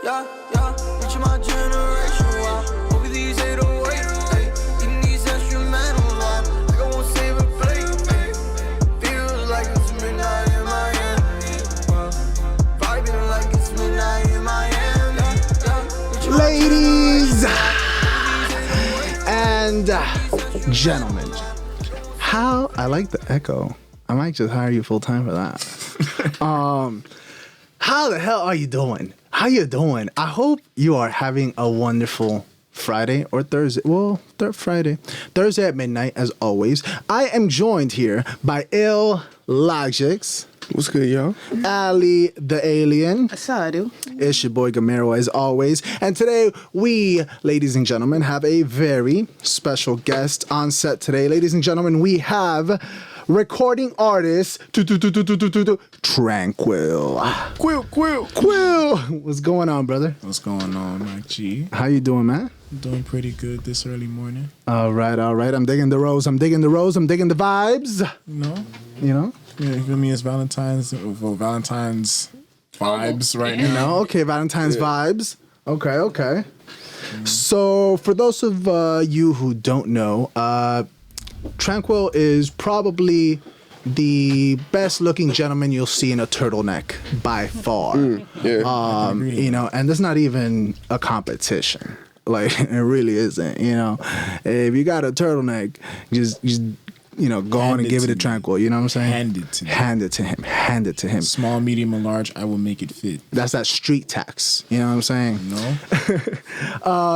Yeah, reaching my generation. Wow. Over these 808s, ayy. Eating these instrumentals, wow. Like I won't save a plate, ayy. Feels like it's midnight in Miami. Wow. Vibing like it's midnight in Miami. Yeah. Ladies and gentlemen, how I like the echo. I might just hire you full time for that. How the hell are you doing? How you doing? I hope you are having a wonderful Friday or Thursday. Well, Friday. Thursday at midnight, as always. I am joined here by Ill Logics. What's good, y'all? Ali the Alien. That's how I do. It's your boy Gamero as always. And today we, ladies and gentlemen, have a very special guest on set today. Ladies and gentlemen, we have recording artist 7ranquil. Quill. What's going on, brother? What's going on, Mike G? How you doing, man? I'm doing pretty good this early morning. All right. I'm digging the rose. I'm digging the vibes. You know? Yeah, you feel me? It's Valentine's vibes right now. Okay, Valentine's vibes. Okay. So, for those of you who don't know, Tranquil is probably the best looking gentleman you'll see in a turtleneck by far. You know, and there's not even a competition. Like, it really isn't, you know. If you got a turtleneck, just you know, go on and give it to Tranquil. You know what I'm saying? Hand it to him. Small, medium, or large, I will make it fit. That's that street tax. You know what I'm saying? No.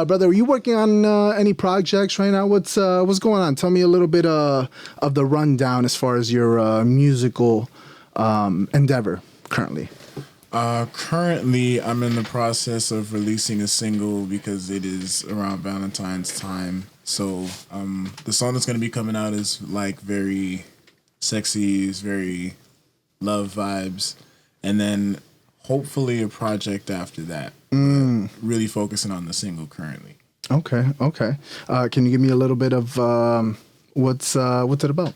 Brother, are you working on any projects right now? What's going on? Tell me a little bit of the rundown as far as your musical endeavor currently. Currently, I'm in the process of releasing a single because it is around Valentine's time. So the song that's going to be coming out is like very sexy, is very love vibes. And then hopefully a project after that. Really focusing on the single currently. Okay. Can you give me a little bit of what's it about?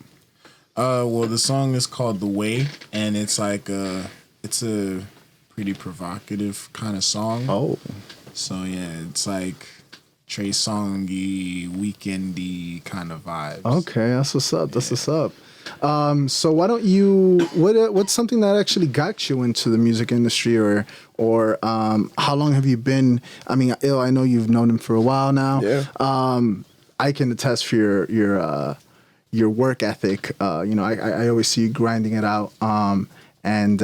Well, the song is called The Way, and it's like it's a pretty provocative kind of song. Oh. So yeah, it's like Trey Songy, weekendy kind of vibes. Okay, that's what's up. So why don't you? What's something that actually got you into the music industry, or how long have you been? I mean, Ill, I know you've known him for a while now. Yeah. I can attest for your work ethic. You know, I always see you grinding it out. And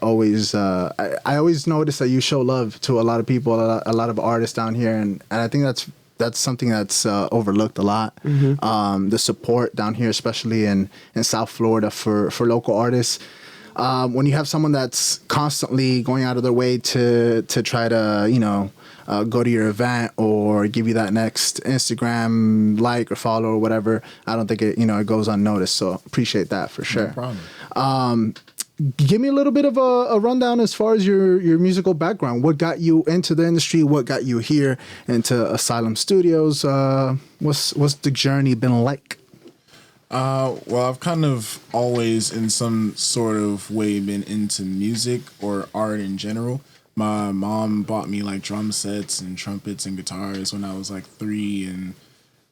always, I always notice that you show love to a lot of people, a lot of artists down here, and I think that's something that's overlooked a lot. The support down here, especially in South Florida for local artists. When you have someone that's constantly going out of their way to try to, you know, go to your event or give you that next Instagram like or follow or whatever, I don't think it goes unnoticed. So appreciate that for sure. No problem. Give me a little bit of a rundown as far as your musical background. What got you into the industry? What got you here into Asylum Studios? What's the journey been like? Well, I've kind of always, in some sort of way, been into music or art in general. My mom bought me like drum sets and trumpets and guitars when I was like 3, and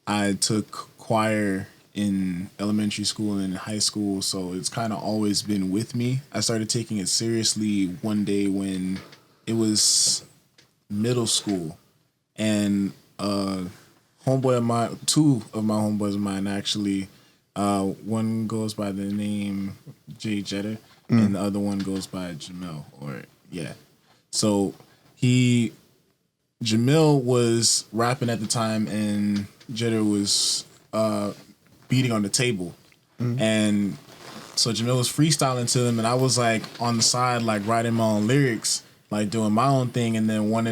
I took choir in elementary school and in high school, so it's kind of always been with me. I started taking it seriously one day when it was middle school, and two of my homeboys of mine actually, one goes by the name Jay Jetter, and the other one goes by Jamil, So Jamil was rapping at the time, and Jetter was beating on the table. And so Jamil was freestyling to them, and I was like on the side, like writing my own lyrics, like doing my own thing. And then one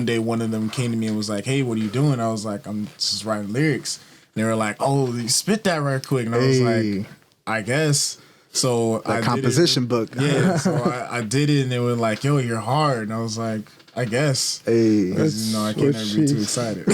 day one of them came to me and was like, "Hey, what are you doing?" I was like, "I'm just writing lyrics." And they were like, "Oh, you spit that right quick." And I was like, "I guess." So a composition book. Yeah, so I did it, and they were like, "Yo, you're hard." And I was like, "I guess." Hey, because I can't ever be too excited.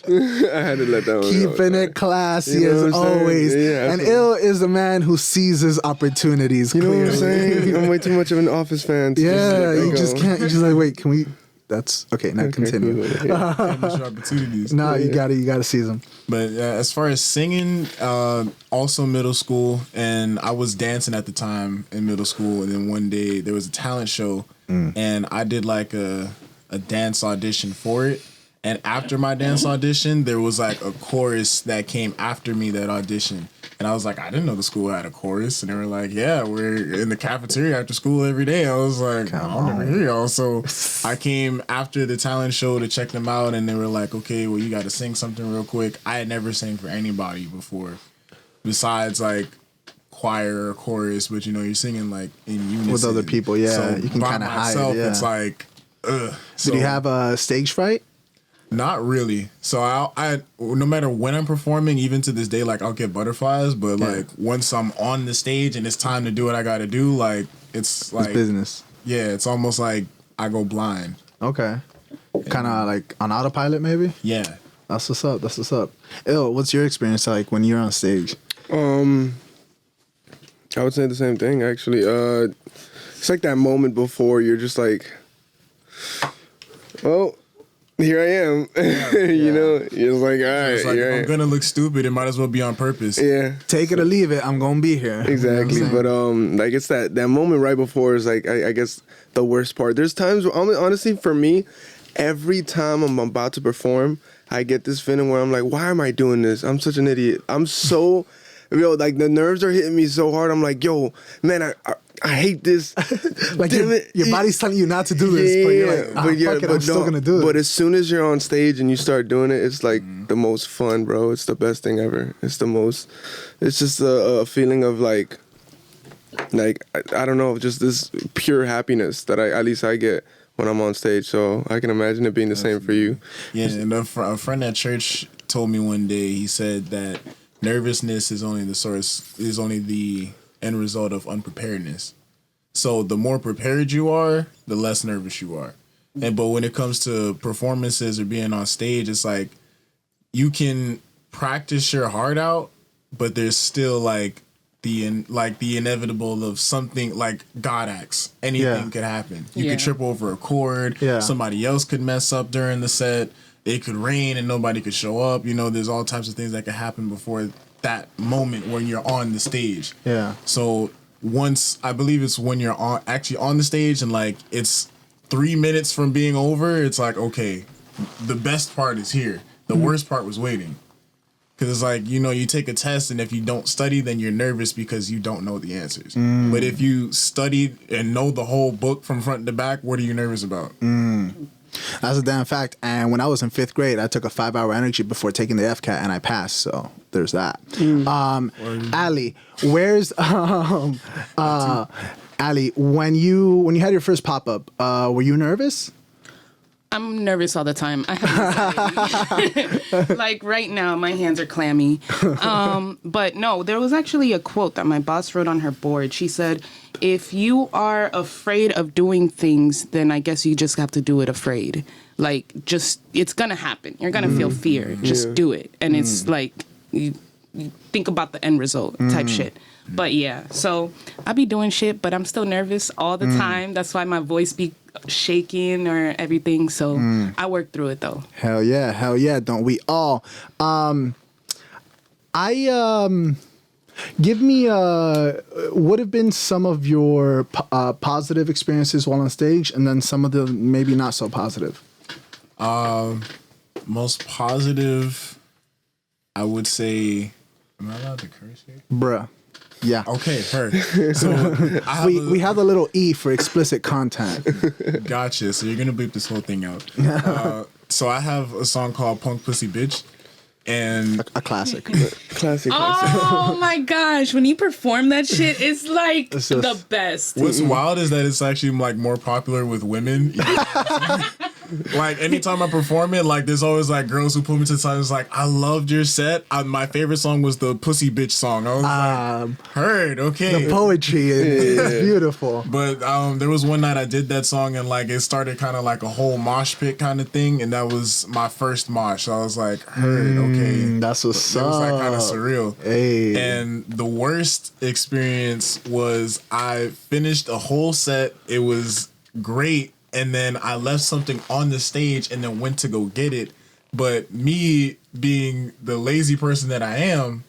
I had to let that one go. Keeping it classy You know as what I'm saying? always. Yeah, and absolutely. Ill is a man who seizes opportunities. You know what I'm clearly. saying? I'm way too much of an Office fan. To Yeah, just let that you go. just can't. You just like, wait, can we? That's okay. Now continue. Cool. Yeah. Can't miss your opportunities. No, you gotta seize them. But as far as singing, also middle school, and I was dancing at the time in middle school. And then one day there was a talent show, and I did like a dance audition for it. And after my dance audition, there was like a chorus that came after me that audition. And I was like, I didn't know the school had a chorus. And they were like, yeah, we're in the cafeteria after school every day. I was like, I'll never hear y'all. So I came after the talent show to check them out. And they were like, okay, well, you got to sing something real quick. I had never sang for anybody before besides like choir or chorus. But, you know, you're singing like in unison. With other people, yeah. So You can by kinda hide, myself, yeah. it's like, ugh. Did you have a stage fright? Not really. So I no matter when I'm performing, even to this day, like I'll get butterflies. But like once I'm on the stage and it's time to do what I got to do, like it's like Business. Yeah, it's almost like I go blind. Okay. Kind of like on autopilot, maybe. Yeah. That's what's up. That's what's up. Ill, what's your experience like when you're on stage? I would say the same thing actually. It's like that moment before you're just like, well, here I am. You know, you're just like, all right, It's like here I if I'm am. gonna look stupid, it might as well be on purpose. Yeah. Take it or leave it. I'm gonna be here. Exactly, You know what I'm but like it's that moment right before is like I guess the worst part. There's times where honestly for me, every time I'm about to perform, I get this feeling where I'm like, why am I doing this? I'm such an idiot. I'm so, like the nerves are hitting me so hard. I'm like, yo, man, I hate this. like Damn it. your body's telling you not to do this, but you're like, fuck it, I'm still gonna do it. But as soon as you're on stage and you start doing it, it's like the most fun, bro. It's the best thing ever. It's just a feeling of like I don't know, just this pure happiness that at least I get when I'm on stage. So I can imagine it being the same for you. Yeah, and a friend at church told me one day. He said that nervousness is only the end result of unpreparedness. So the more prepared you are, the less nervous you are. But when it comes to performances or being on stage, it's like you can practice your heart out, but there's still like the inevitable of something like God acts. Anything could happen. You could trip over a chord. Yeah. Somebody else could mess up during the set. It could rain and nobody could show up. You know, there's all types of things that could happen before that moment when you're on the stage. Yeah. So I believe it's when you're actually on the stage and like it's 3 minutes from being over, it's like, okay, the best part is here. The worst part was waiting. Because it's like, you know, you take a test and if you don't study, then you're nervous because you don't know the answers. But if you studied and know the whole book from front to back, what are you nervous about? That's a damn fact. And when I was in 5th grade, I took a 5-hour energy before taking the FCAT and I passed. So there's that. Ali, where's Ali? When you had your first pop up, were you nervous? I'm nervous all the time. I have anxiety. Like right now, my hands are clammy. But no, there was actually a quote that my boss wrote on her board. She said, if you are afraid of doing things, then I guess you just have to do it afraid. Like, just, it's going to happen. You're going to feel fear. Just do it. And it's like, you think about the end result type shit. But yeah, so I be doing shit, but I'm still nervous all the time. That's why my voice be shaking or everything. So I work through it though. Hell yeah, don't we all? Give me what have been some of your positive experiences while on stage, and then some of the maybe not so positive. Most positive, I would say. Am I allowed to curse here? Bruh. Yeah. Okay, her. So we have a little E for explicit content. Gotcha. So you're gonna bleep this whole thing out. So I have a song called "Punk Pussy Bitch," and A classic. Classic. Oh my gosh, when you perform that shit, it's like It's the just- best. what's wild is that it's actually like more popular with women. Like anytime I perform it, like there's always like girls who pull me to the side. It's like, I loved your set. My favorite song was the Pussy Bitch song. I was like, heard, okay. The poetry is beautiful. But there was one night I did that song and like it started kind of like a whole mosh pit kind of thing, and that was my first mosh. So I was like, heard, okay. That's what's It was like up. kind of surreal. Hey. And the worst experience was I finished a whole set. It was great. And then I left something on the stage and then went to go get it. But me being the lazy person that I am,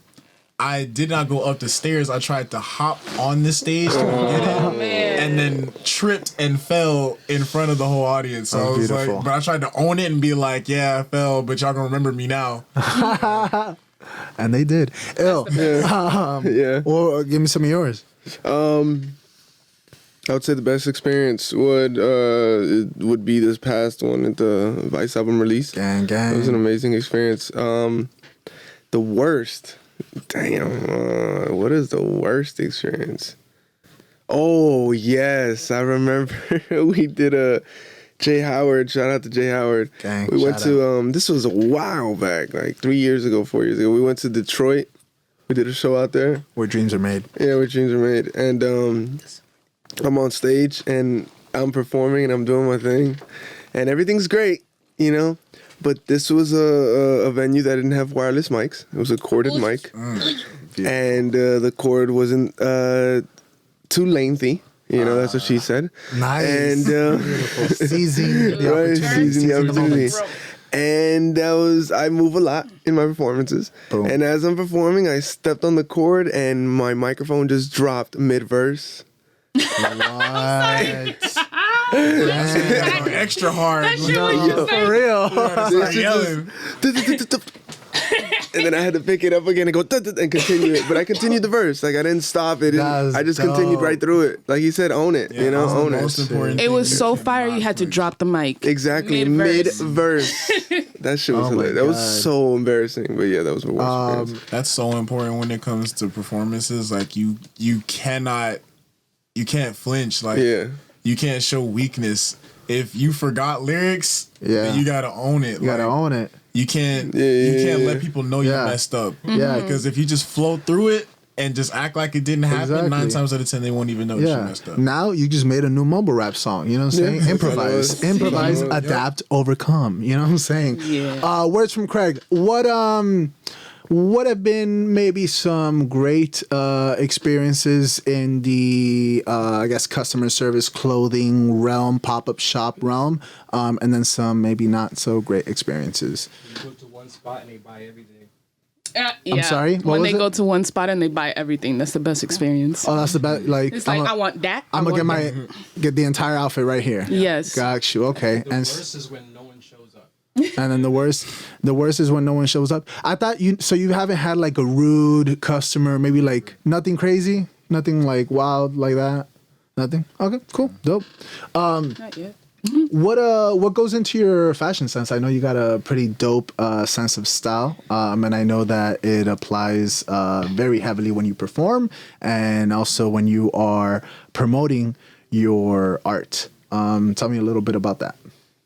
I did not go up the stairs. I tried to hop on the stage to go get it. And then tripped and fell in front of the whole audience. So I was beautiful. like, but I tried to own it and be like, yeah, I fell, but y'all gonna remember me now. And they did. Ill. Yeah. Or give me some of yours. I would say the best experience would be this past one at the Vice album release. Gang, gang. It was an amazing experience. The worst, damn. What is the worst experience? Oh yes, I remember we did a Jay Howard. Shout out to Jay Howard. Gang, we went shout to this was a while back, like 3 years ago, 4 years ago. We went to Detroit. We did a show out there. Where dreams are made. Yeah, where dreams are made, and I'm on stage and I'm performing and I'm doing my thing, and everything's great, you know. But this was a venue that didn't have wireless mics. It was a corded mic, and the cord wasn't too lengthy. You know, that's what she said. Nice. And Beautiful. Seizing the right, opportunity. seizing the opportunity. moments. And that was, I move a lot in my performances. Boom. And as I'm performing, I stepped on the cord and my microphone just dropped mid-verse. What? Extra hard. That shit was just For like, real. Start yelling. And then I had to pick it up again and go and continue it. But I continued the verse. Like I didn't stop it. That's I just continued dope. right through it. Like he said, own it. You know, That's the own most it. important it thing was you so cannot fire you had to flinch. drop the mic. Exactly. Mid-verse. Mid-verse. That shit was Oh my hilarious. That was God. so embarrassing. But yeah, that was the worst experience. That's so important when it comes to performances. Like you can't flinch. Like Yeah. you can't show weakness. If you forgot lyrics, Yeah. then you gotta own it. You gotta own it. You can't Yeah. let people know you Yeah. messed up. Yeah. Because if you just flow through it and just act like it didn't happen, Exactly. 9 times out of 10 they won't even know that you Yeah. messed up. Now you just made a new mumble rap song. You know what I'm saying? Yeah. Improvise, Yeah. improvise, Yeah. adapt, overcome. You know what I'm saying? Yeah. Words from Craig. What have been maybe some great experiences in the I guess customer service clothing realm, pop-up shop realm, and then some maybe not so great experiences? You go to one spot and they buy everything. Yeah. sorry, what When was they it? go to one spot and they buy everything, that's the best experience. Oh, that's the best. Like It's like, I want that. I'm gonna want get that. get the entire outfit right here. Yes. Got you. Okay. The And worst is when no one shows up. and then the worst is when no one shows up. I thought you haven't had like a rude customer, maybe like nothing crazy, nothing like wild like that. Nothing. Okay, cool, dope. Not yet. What goes into your fashion sense? I know you got a pretty dope sense of style, and I know that it applies very heavily when you perform and also when you are promoting your art. Tell me a little bit about that.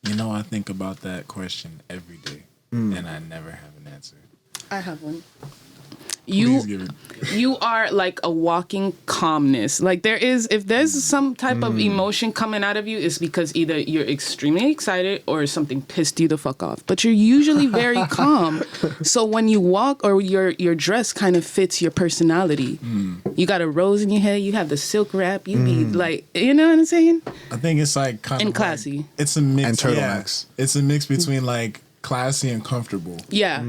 You know, I think about that question every day, and I never have an answer. I have one. Please give it. You are like a walking calmness. Like if there's some type of emotion coming out of you, it's because either you're extremely excited or something pissed you the fuck off. But you're usually very calm. So when you walk or your dress kind of fits your personality. You got a rose in your hair, you have the silk wrap, you be like, you know what I'm saying? I think it's like kind And of classy. Like, it's a mix. And turtlenecks. Yeah, it's a mix between like classy and comfortable. Yeah.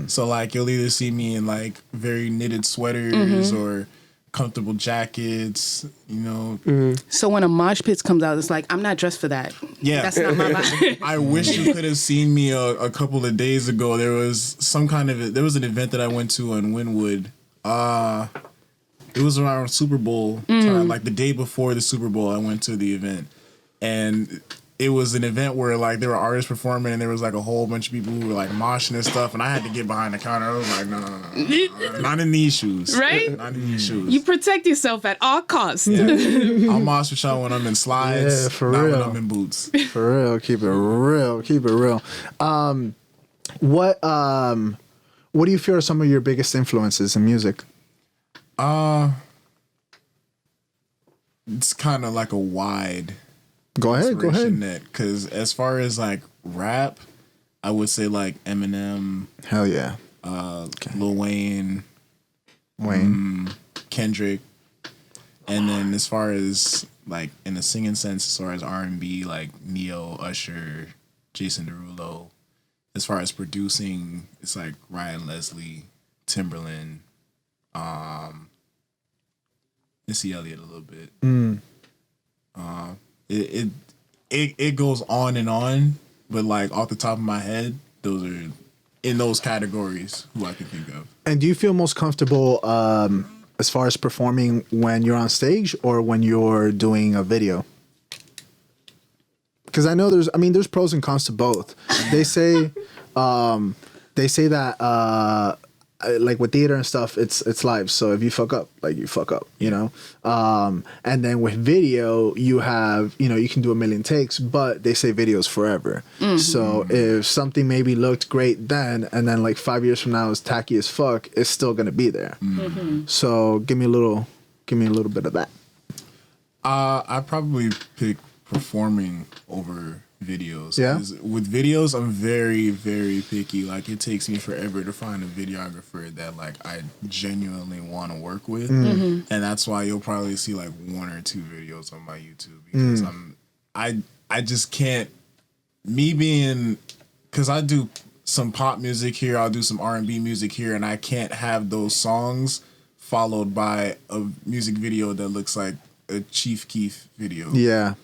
So like you'll either see me in like very knitted sweaters or comfortable jackets, you know. So when a mosh pit comes out, it's like, I'm not dressed for that. Yeah. That's not my vibe. I wish you could have seen me a couple of days ago. There was an event that I went to in Wynwood. It was around Super Bowl time, like the day before the Super Bowl. I went to the event, and it was an event where like there were artists performing and there was like a whole bunch of people who were like moshing and stuff, and I had to get behind the counter. I was like, no, not in these shoes, Right? Not in these shoes. You protect yourself at all costs. I'll mosh with y'all when I'm in slides, Yeah, for not real. when I'm in boots. For real, keep it real, keep it real. What do you feel are some of your biggest influences in music? It's kind of like a wide Go ahead. net, because as far as like rap, I would say like Eminem, Hell yeah. Lil Wayne, Wayne. Kendrick, and then as far as like in a singing sense, as far as R&B, like Neo, Usher, Jason Derulo. As far as producing, it's like Ryan Leslie, Timberland, Missy Elliott a little bit. It goes on and on, but like off the top of my head, those are in those categories who I can think of. And do you feel most comfortable as far as performing when you're on stage or when you're doing a video? Because I know there's pros and cons to both. They say that like with theater and stuff, it's live. So if you fuck up, like you fuck up, you know. And then with video, you have you can do a million takes, but they say video's forever. So if something maybe looked great then, and then like 5 years from now is tacky as fuck, it's still gonna be there. So give me a little bit of that. I probably pick performing over videos. Yeah. 'Cause with videos, I'm very, very picky. Like it takes me forever to find a videographer that like I genuinely want to work with, and that's why you'll probably see like 1 or 2 videos on my YouTube because I just can't. Me being, because I do some pop music here, I'll do some R&B music here, and I can't have those songs followed by a music video that looks like a Chief Keef video. Yeah.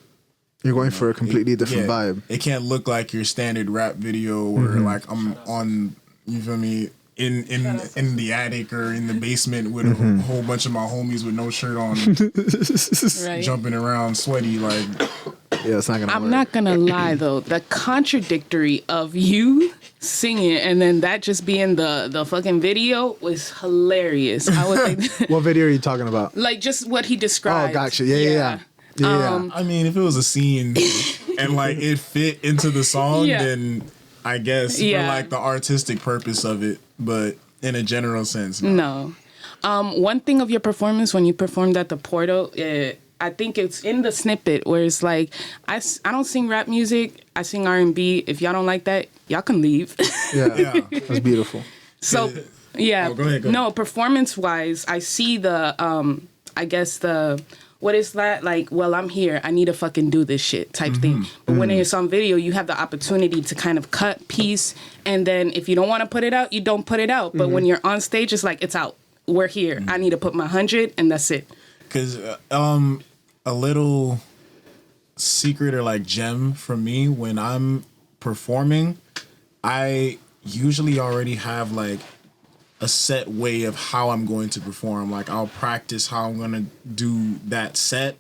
You're going for a completely different vibe. It can't look like your standard rap video where like I'm on, you feel me, in the attic or in the basement with a whole bunch of my homies with no shirt on, Right. jumping around sweaty like. Yeah, it's not gonna work. I'm not gonna lie though, the contradictory of you singing and then that just being the fucking video was hilarious. I was like, What video are you talking about? like just what he Oh, described. gotcha. Yeah. I mean, if it was a scene and like it fit into the song, Yeah. then I guess for like the artistic purpose of it, but in a general sense, no. No. One thing of your performance when you performed at the Portal, I think it's in the snippet where it's like, I don't sing rap music, I sing R&B. If y'all don't like that, y'all can leave. Yeah. That's beautiful. So, yeah. Oh, go ahead. No, performance-wise, I see the, I guess the, what is that? Like, well, I'm here. I need to fucking do this shit type thing. But when it's on video, you have the opportunity to kind of cut piece. And then if you don't want to put it out, you don't put it out. But when you're on stage, it's like, it's out. We're here. I need to put my 100 and that's it. Because a little secret or like gem for me when I'm performing, I usually already have like a set way of how I'm going to perform. Like I'll practice how I'm gonna do that set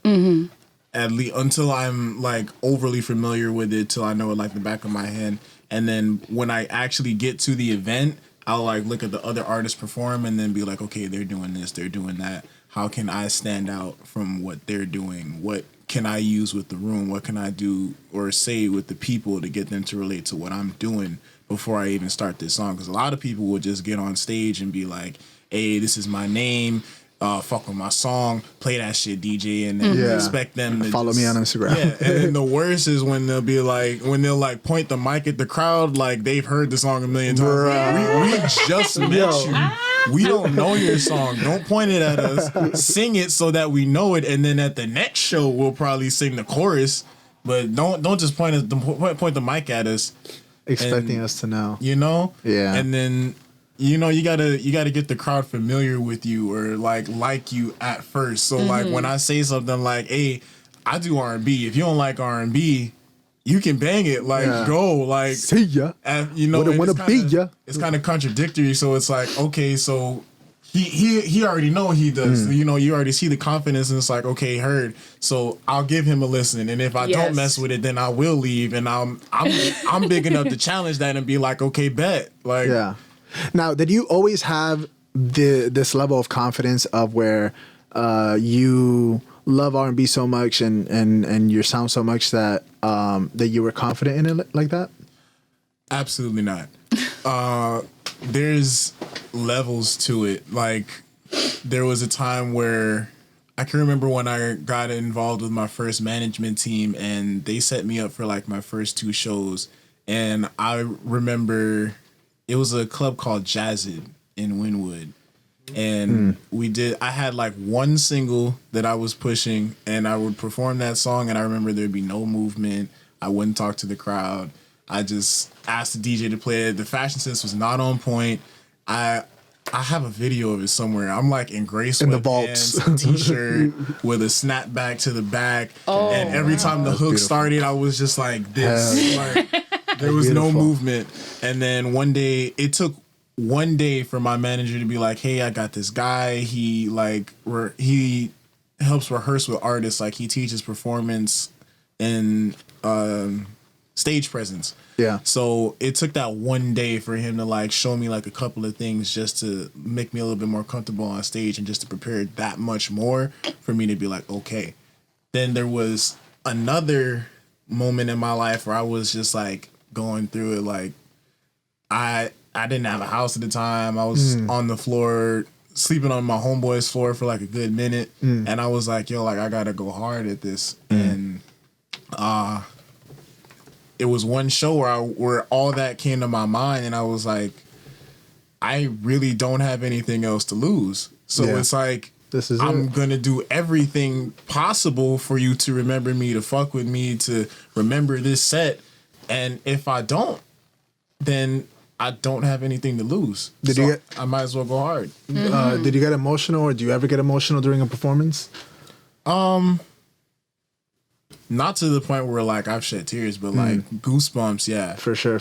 at least until I'm like overly familiar with it, till I know it like the back of my hand. And then when I actually get to the event, I'll like look at the other artists perform and then be like, okay, they're doing this, they're doing that. How can I stand out from what they're doing? What can I use with the room? What can I do or say with the people to get them to relate to what I'm doing before I even start this song? Because a lot of people will just get on stage and be like, hey, this is my name. Fuck with my song, play that shit, DJ, and then expect them to Follow me on Instagram. Yeah, and then the worst is when they'll be like, when they'll like point the mic at the crowd, like they've heard the song a million times. We just met you. We don't know your song. Don't point it at us. Sing it so that we know it, and then at the next show we'll probably sing the chorus. But don't just point the mic at us, Expecting us to know. you know. Yeah. And then you gotta get the crowd familiar with you or like you at first. So like when I say something like, hey, I do R&B. If you don't like R&B, you can bang it. Like go like See ya. you know, Wouldn't and wanna it's be kinda- ya. It's kind of contradictory. So it's like, okay, so he already know he does. You know, you already see the confidence, and it's like, okay, heard. So I'll give him a listen, and if I don't mess with it, then I will leave. And I'm big enough to challenge that and be like, okay, bet. Like, yeah. Now, did you always have this level of confidence of where you love R&B so much and your sound so much that that you were confident in it like that? Absolutely not. There's levels to it. Like, there was a time where I can remember when I got involved with my first management team, and they set me up for like my first 2 shows. And I remember it was a club called Jazzid in Wynwood. And I had like 1 single that I was pushing, and I would perform that song, and I remember there'd be no movement. I wouldn't talk to the crowd. I just asked the DJ to play it. The fashion sense was not on point. I have a video of it somewhere. I'm like in gray sweatpants, t-shirt with a snapback to the back. And every time the hook started, I was just like this. Like, there was no movement. And then one day, it took one day for my manager to be like, hey, I got this guy. He helps rehearse with artists. Like, he teaches performance and stage presence. Yeah. So it took that one day for him to like show me like a couple of things just to make me a little bit more comfortable on stage and just to prepare that much more for me to be like, okay. Then there was another moment in my life where I was just like going through it. Like, I didn't have a house at the time. I was on the floor, sleeping on my homeboy's floor for like a good minute. And I was like, yo, like, I gotta go hard at this. And it was one show where all that came to my mind, and I was like, I really don't have anything else to lose. So it's like, I'm gonna do everything possible for you to remember me, to fuck with me, to remember this set. And if I don't, then I don't have anything to lose. I might as well go hard. Did you get emotional, or do you ever get emotional during a performance? Not to the point where like I've shed tears, but like goosebumps, yeah. For sure.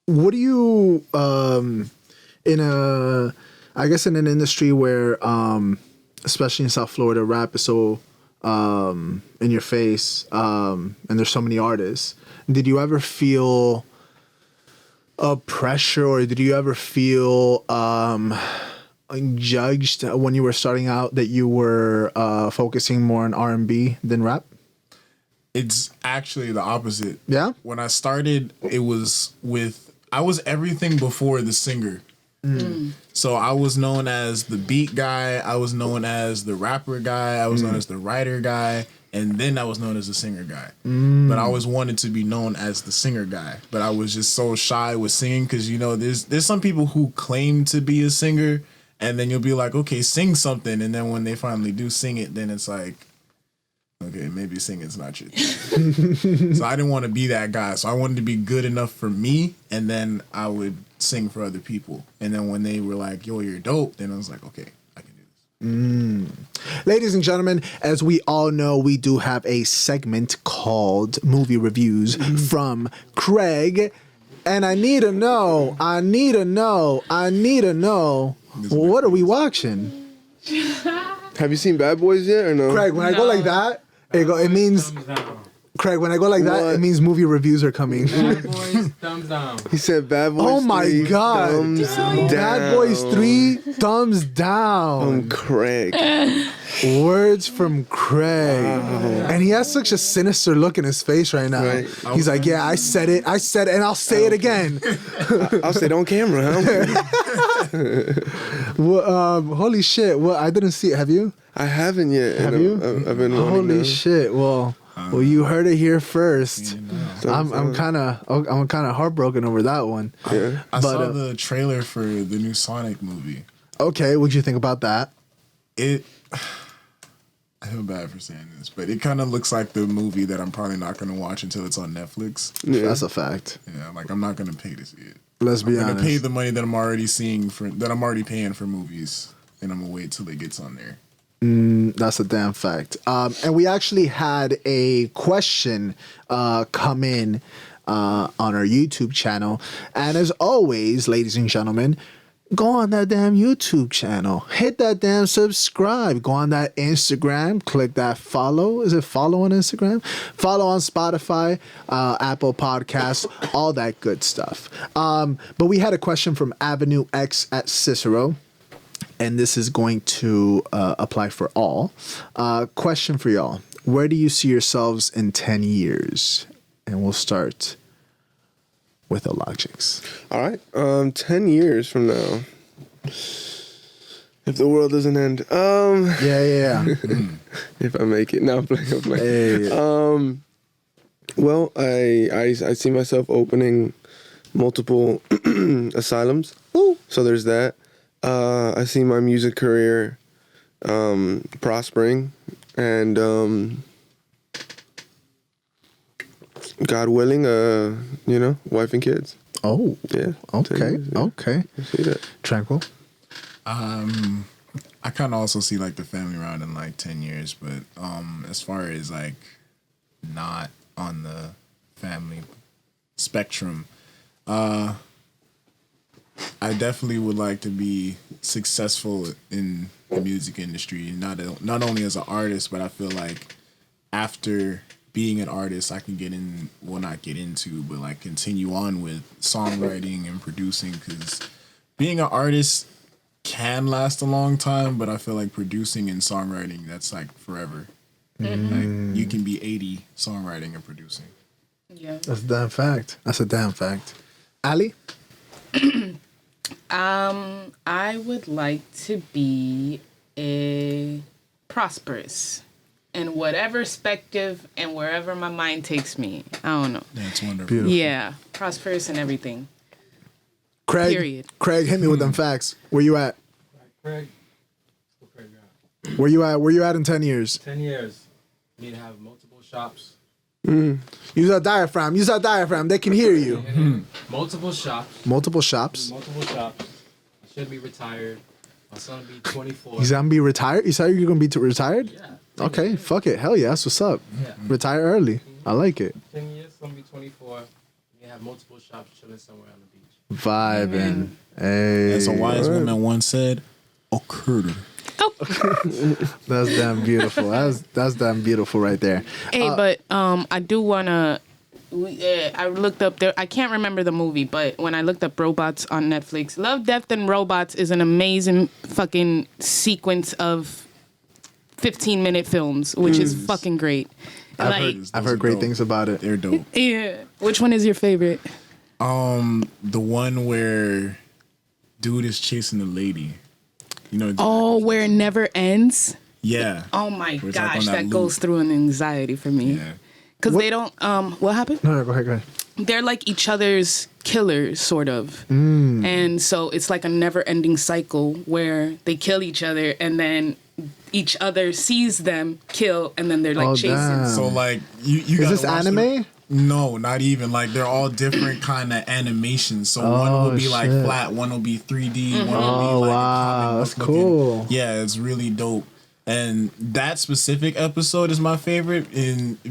What do you in an industry where especially in South Florida, rap is so in your face, and there's so many artists. Did you ever feel a pressure, or did you ever feel judged when you were starting out that you were focusing more on R&B than rap? It's actually the opposite. Yeah? When I started, I was everything before the singer. So I was known as the beat guy, I was known as the rapper guy, I was known as the writer guy, and then I was known as the singer guy. But I always wanted to be known as the singer guy. But I was just so shy with singing because, you know, there's some people who claim to be a singer, and then you'll be like, okay, sing something. And then when they finally do sing it, then it's like, okay, maybe singing's not your thing. So I didn't want to be that guy. So I wanted to be good enough for me, and then I would sing for other people. And then when they were like, yo, you're dope, then I was like, okay, I can do this. Ladies and gentlemen, as we all know, we do have a segment called Movie Reviews from Craig. And I need to know, what are we watching? Have you seen Bad Boys yet or no? Craig, when I go like that, it means... Craig, when I go like that, it means movie reviews are coming. Bad Boys, thumbs down. He said Bad Boys. Oh my 3, God. thumbs down. Bad Boys 3, thumbs down. Craig. Words from Craig. Wow. And he has such a sinister look in his face right now. Right. He's like, yeah, I said it, and I'll say it again. I'll say it on camera, huh? Well, holy shit. Well, I didn't see it. Have you? I haven't yet. Have you? I've been wanting Holy to. shit. Well, you heard it here first. I'm kind of heartbroken over that one. Yeah. I saw the trailer for the new Sonic movie. Okay, what'd you think about that? I feel bad for saying this, but it kind of looks like the movie that I'm probably not going to watch until it's on Netflix. Yeah. That's a fact. Yeah, like I'm not going to pay to see it. Let's be honest. I'm going to pay the money that I'm already paying for movies, and I'm going to wait till it gets on there. That's a damn fact. And we actually had a question come in on our YouTube channel. And as always, ladies and gentlemen, go on that damn YouTube channel. Hit that damn subscribe. Go on that Instagram. Click that follow. Is it follow on Instagram? Follow on Spotify, Apple Podcasts, all that good stuff. But we had a question from Avenue X at Cicero, and this is going to apply for all. Question for y'all. Where do you see yourselves in 10 years? And we'll start with Illogics. All right. 10 years from now, if the world doesn't end, Yeah. if I make it, no, I'm playing. Hey. Well, I see myself opening multiple asylums. So there's that. I see my music career prospering, and God willing, wife and kids. Oh. Yeah. Okay. 10 years, yeah. Okay. I see that. Tranquil. I kind of also see like the family around in like 10 years, but as far as like not on the family spectrum, I definitely would like to be successful in the music industry, not only as an artist, but I feel like after being an artist, I can not get into, but like continue on with songwriting and producing, because being an artist can last a long time, but I feel like producing and songwriting, that's like forever. Like you can be 80 songwriting and producing. Yeah. That's a damn fact. That's a damn fact. Ali? I would like to be prosperous in whatever perspective and wherever my mind takes me. I don't know. That's wonderful. Beautiful. Yeah, prosperous in everything. Craig? Period. Craig, hit me with them facts. Where you at? Craig. Craig, Where you at? Where you at in 10 years? 10 years. You need to have multiple shops. Use that diaphragm. Use that diaphragm. They can hear you. Multiple shops. Multiple shops. Multiple shops. I should be retired. My son will be 24. He's gonna be retired? You said you're gonna be retired? Yeah. Okay, fuck it. Hell yeah, that's what's up. Yeah. Retire early. I like it. 10 years, I'm going to be 24. You have multiple shops chilling somewhere on the beach. Vibing. Hey. As a wise woman once said, occurred. That's damn beautiful. That's damn beautiful right there. Hey, but I do wanna. I looked up there. I can't remember the movie, but when I looked up robots on Netflix, Love, Death, and Robots is an amazing fucking sequence of 15-minute films, which is fucking great. I've heard great things about it. They're dope. Yeah. Which one is your favorite? The one where dude is chasing the lady. You know. Oh, where it never ends. Yeah. Oh my Where it's like gosh, on that loop. goes through an anxiety for me. Yeah. Because they don't. What happened? No, go ahead. They're like each other's killers, sort of. And so it's like a never-ending cycle where they kill each other, and then each other sees them kill, and then they're like chasing. Damn. So like you Is gotta this watch anime? No, not even. Like they're all different kind of animations. So one will be like shit. flat, one will be 3D, one will Oh, be like wow. a comic That's book looking. cool. Yeah, it's really dope. And that specific episode is my favorite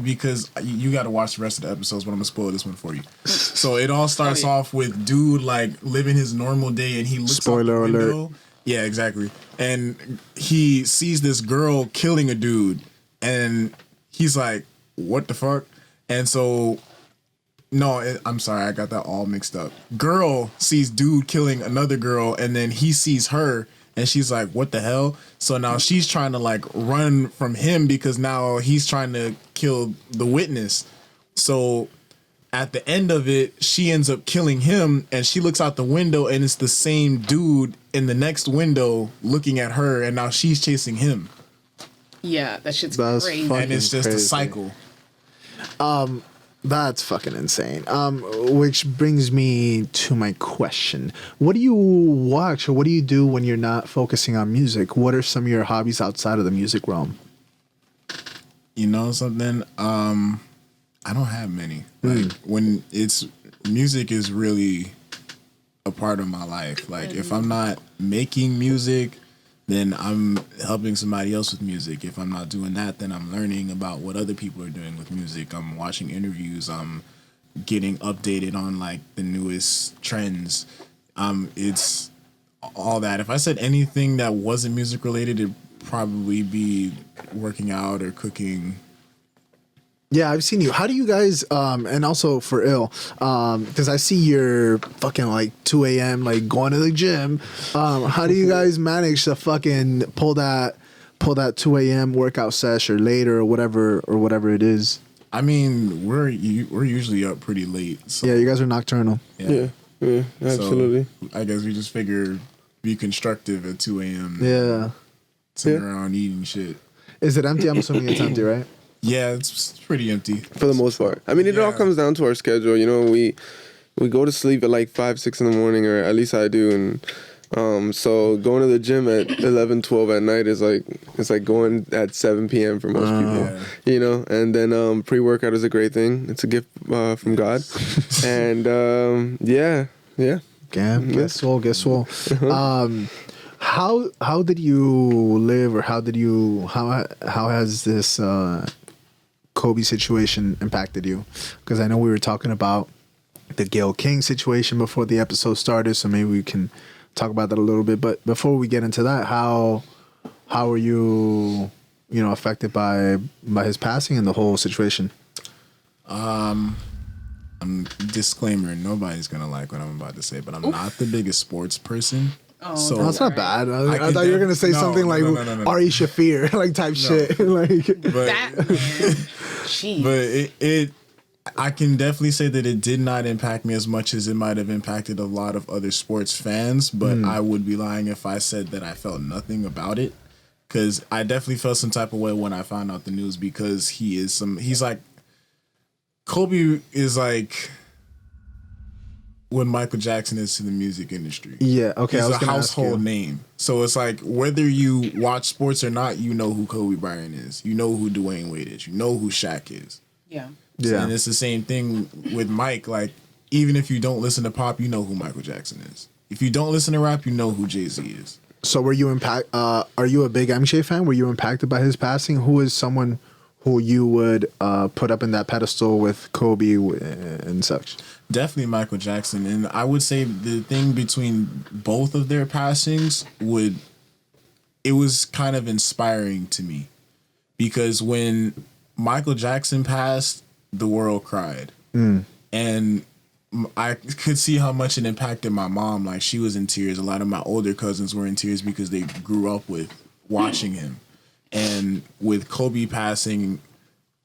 because you got to watch the rest of the episodes, but I'm gonna spoil this one for you. So it all starts off with dude like living his normal day, and he looks Spoiler out the alert. window. Yeah, exactly. And he sees this girl killing a dude, and he's like, "What the fuck?" And so, I'm sorry, I got that all mixed up. Girl sees dude killing another girl, and then he sees her, and she's like, "What the hell?" So now she's trying to like run from him because now he's trying to kill the witness. So at the end of it, she ends up killing him, and she looks out the window, and it's the same dude in the next window looking at her, and now she's chasing him. Yeah, that shit's That's crazy. fucking And it's just crazy. a cycle. That's fucking insane. Which brings me to my question. What do you watch or what do you do when you're not focusing on music? What are some of your hobbies outside of the music realm? You know something? I don't have many. Like when it's music is really a part of my life. Like if I'm not making music, then I'm helping somebody else with music. If I'm not doing that, then I'm learning about what other people are doing with music. I'm watching interviews. I'm getting updated on like the newest trends. It's all that. If I said anything that wasn't music related, it'd probably be working out or cooking. Yeah, I've seen you. How do you guys, and also for Ill, because I see you're fucking like 2 a.m. like going to the gym. How do you guys manage to fucking pull that 2 a.m. workout sesh or later or whatever it is? I mean, we're usually up pretty late. So, Yeah, you guys are nocturnal. Yeah, absolutely. So I guess we just figure be constructive at 2 a.m. Yeah. Sitting around eating shit. Is it empty? I'm assuming it's empty, right? Yeah, it's pretty empty. For the most part. I mean, it all comes down to our schedule. You know, we go to sleep at like 5, 6 in the morning, or at least I do. And so going to the gym at 11, 12 at night is like, it's like going at 7 p.m. for most people, Yeah. you know? And then pre-workout is a great thing. It's a gift from God. And yeah. Damn, guess so. How did you live, or how has this Kobe situation impacted you? Because I know we were talking about the Gayle King situation before the episode started, so maybe we can talk about that a little bit. But before we get into that, how were you affected by his passing and the whole situation? Disclaimer: nobody's gonna like what I'm about to say, but I'm not the biggest sports person. So That's not bad. I thought you were gonna say something like no. Ari Shafir, like type shit. Like, That man. Jeez. But I can definitely say that it did not impact me as much as it might have impacted a lot of other sports fans. But I would be lying if I said that I felt nothing about it, because I definitely felt some type of way when I found out the news, because he's like, Kobe is like what Michael Jackson is to the music industry. yeah, okay. He's I was a gonna ask household you. name. So it's like, whether you watch sports or not, you know who Kobe Bryant is. You know who Dwayne Wade is. You know who Shaq is. Yeah. Yeah. And it's the same thing with Mike. Like, even if you don't listen to pop, you know who Michael Jackson is. If you don't listen to rap, you know who Jay-Z is. So were you are you a big MJ fan? Were you impacted by his passing? Who is someone who you would put up in that pedestal with Kobe and such? Definitely Michael Jackson. And I would say the thing between both of their passings it was kind of inspiring to me, because when Michael Jackson passed, the world cried. And I could see how much it impacted my mom. Like, she was in tears. A lot of my older cousins were in tears because they grew up with watching him. And with Kobe passing,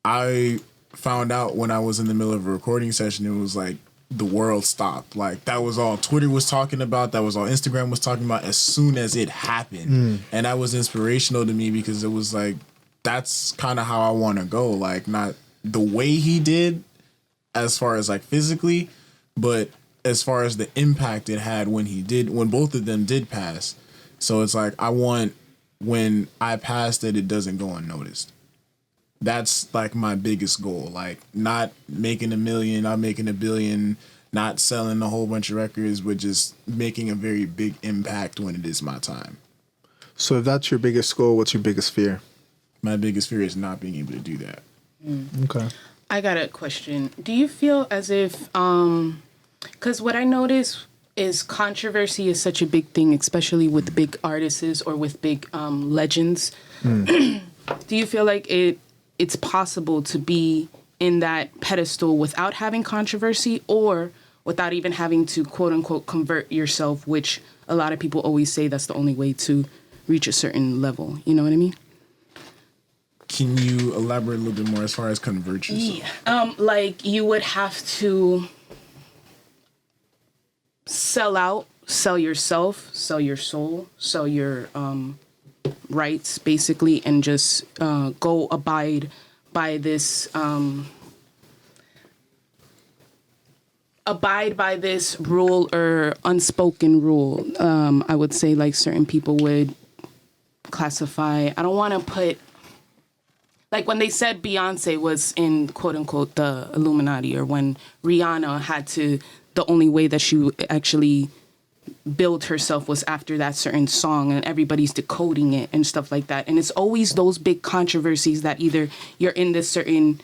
I found out when I was in the middle of a recording session, it was like the world stopped. Like, that was all Twitter was talking about. That was all Instagram was talking about as soon as it happened. And that was inspirational to me, because it was like, that's kind of how I want to go. Like, not the way he did as far as like physically, but as far as the impact it had when both of them did pass. So it's like, I want, when I pass, that it doesn't go unnoticed. That's like my biggest goal. Like, not making $1 million, not making $1 billion, not selling a whole bunch of records, but just making a very big impact when it is my time. So if that's your biggest goal, what's your biggest fear? My biggest fear is not being able to do that. Okay. I got a question. Do you feel as if, because what I notice is controversy is such a big thing, especially with big artists or with big legends. Do you feel like it's possible to be in that pedestal without having controversy, or without even having to, quote unquote, convert yourself, which a lot of people always say that's the only way to reach a certain level? You know what I mean? Can you elaborate a little bit more as far as convert yourself? Yeah. Like, you would have to sell out, sell yourself, sell your soul, sell your rights, basically, and just go abide by this rule or unspoken rule. I would say, like, certain people would classify, I don't want to put, like, when they said Beyonce was in, quote unquote, the Illuminati, or when Rihanna had to, the only way that she actually build herself was after that certain song, and everybody's decoding it and stuff like that. And it's always those big controversies that either you're in this certain,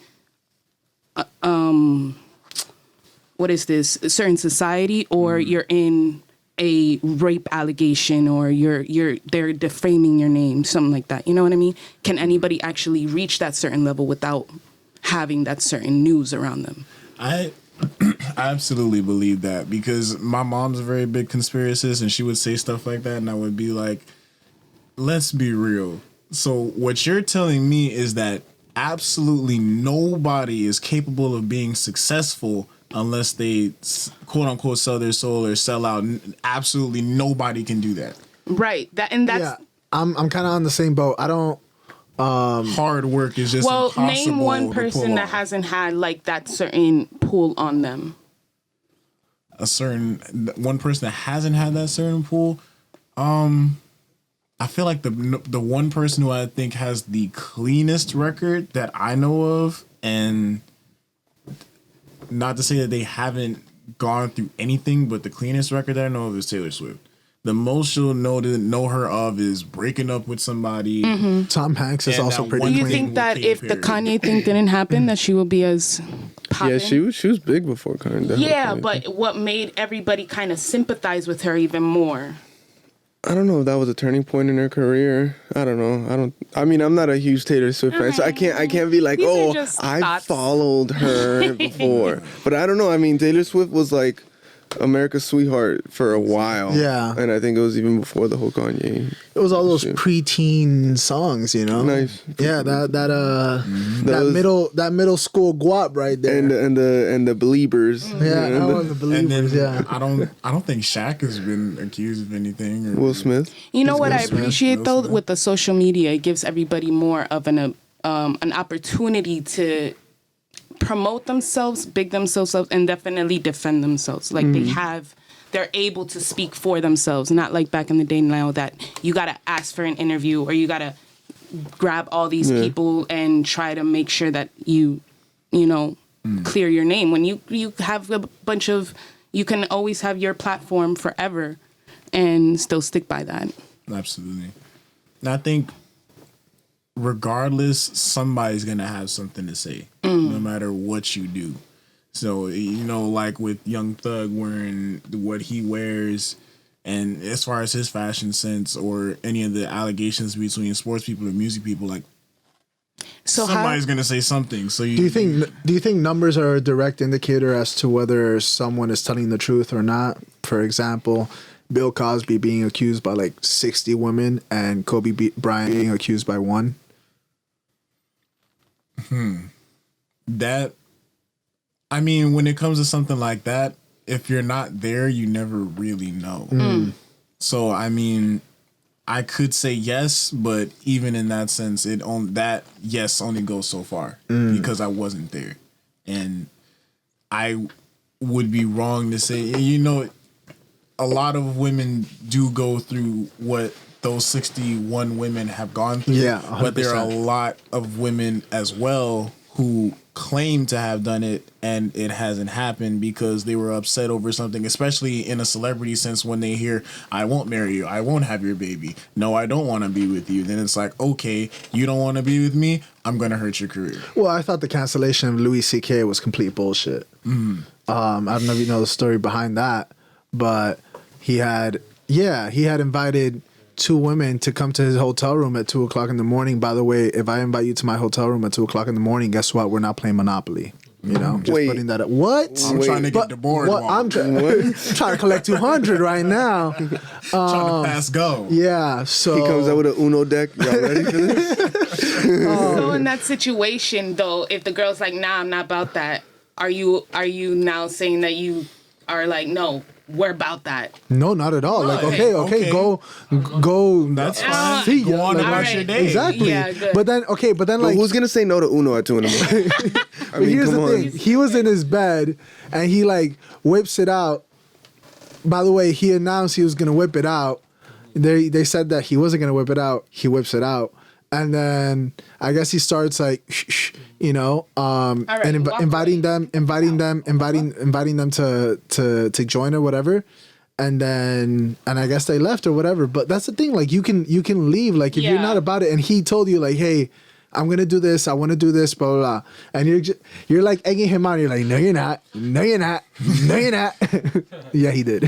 what is this, a certain society, or you're in a rape allegation or they're defaming your name, something like that. You know what I mean? Can anybody actually reach that certain level without having that certain news around them? I absolutely believe that, because my mom's a very big conspiracist, and she would say stuff like that, and I would be like, let's be real. So what you're telling me is that absolutely nobody is capable of being successful unless they quote unquote sell their soul or sell out. Absolutely nobody can do that. Right. That's Yeah, I'm kind of on the same boat. I don't. Hard work is just impossible. Name one to person pull that off. hasn't had like that certain pull on them. One person that hasn't had that certain pull. I feel like the one person who I think has the cleanest record that I know of, and not to say that they haven't gone through anything, but the cleanest record that I know of is Taylor Swift. The most you'll know her of is breaking up with somebody. Tom Hanks is And also that pretty one Do you clean. think that Katy if the Perry. Kanye thing didn't happen, that she will be as poppin'? Yeah, she was big before kind of. Yeah, but what made everybody kind of sympathize with her even more? I don't know if that was a turning point in her career. I don't know. I mean, I'm not a huge Taylor Swift fan, so I can't be like, These are oh, just I thoughts. followed her before. But I don't know. I mean, Taylor Swift was like America's sweetheart for a while. Yeah. And I think it was even before the whole Kanye. It was all those shit. preteen songs, you know. Nice. Yeah, Those- that middle school guap right there. And the Beliebers. yeah, you know, that the- was the And then believers. Yeah. I don't think Shaq has been accused of anything. Or Will Smith. You know what I Will Smith, appreciate Will though Smith. with the social media, it gives everybody more of an opportunity to promote themselves, big themselves up, and definitely defend themselves. Like they're able to speak for themselves, not like back in the day now that you gotta ask for an interview or you gotta grab all these people and try to make sure that you know, clear your name. When you have a bunch of, you can always have your platform forever and still stick by that. Absolutely. And I think regardless, somebody's going to have something to say, no matter what you do. So, you know, like with Young Thug wearing what he wears, and as far as his fashion sense or any of the allegations between sports people and music people, like So somebody's going to say something. So Do you think numbers are a direct indicator as to whether someone is telling the truth or not? For example, Bill Cosby being accused by like 60 women and Kobe Bryant being accused by one. that, I mean, when it comes to something like that, if you're not there, you never really know. So, I mean, I could say yes, but even in that sense, that yes only goes so far because I wasn't there. And I would be wrong to say, you know, a lot of women do go through what those 61 women have gone through. Yeah, but there are a 100%. lot of women as well who claim to have done it and it hasn't happened because they were upset over something, especially in a celebrity sense when they hear, I won't marry you, I won't have your baby, no, I don't want to be with you. Then it's like, okay, you don't want to be with me, I'm going to hurt your career. Well, I thought the cancellation of Louis C.K. was complete bullshit. I don't know if you know the story behind that, but he had invited two women to come to his hotel room at 2:00 in the morning. By the way, if I invite you to my hotel room at 2:00 in the morning, guess what? We're not playing Monopoly. You know, just Wait. putting that up. What? I'm trying to get the board what? I'm trying to collect 200 right now. trying to pass go. Yeah, so He comes out with a Uno deck. Y'all ready for this? So in that situation, though, if the girl's like, "Nah, I'm not about that," are you now saying that you are like, "No, we're about that"? no, not at all. Like, Okay, okay, okay. go. That's fine. See Go ya. on Like, about alright. your day. Exactly. Yeah, good. But then, But like, who's gonna say no to Uno at 2 in the morning? I mean, here's come the on. thing. He was in his bed and he like whips it out. By the way, he announced he was gonna whip it out. They said that he wasn't gonna whip it out. He whips it out. And then I guess he starts like, shh, you know, and walk inviting away. inviting them to join or whatever. And I guess they left or whatever. But that's the thing. Like you can leave. Like if you're Yeah. not about it, and he told you like, hey, I'm gonna do this. I want to do this, blah blah blah. And you're like egging him on. You're like, no, you're not. No, you're not. No, you're not. Yeah, he did.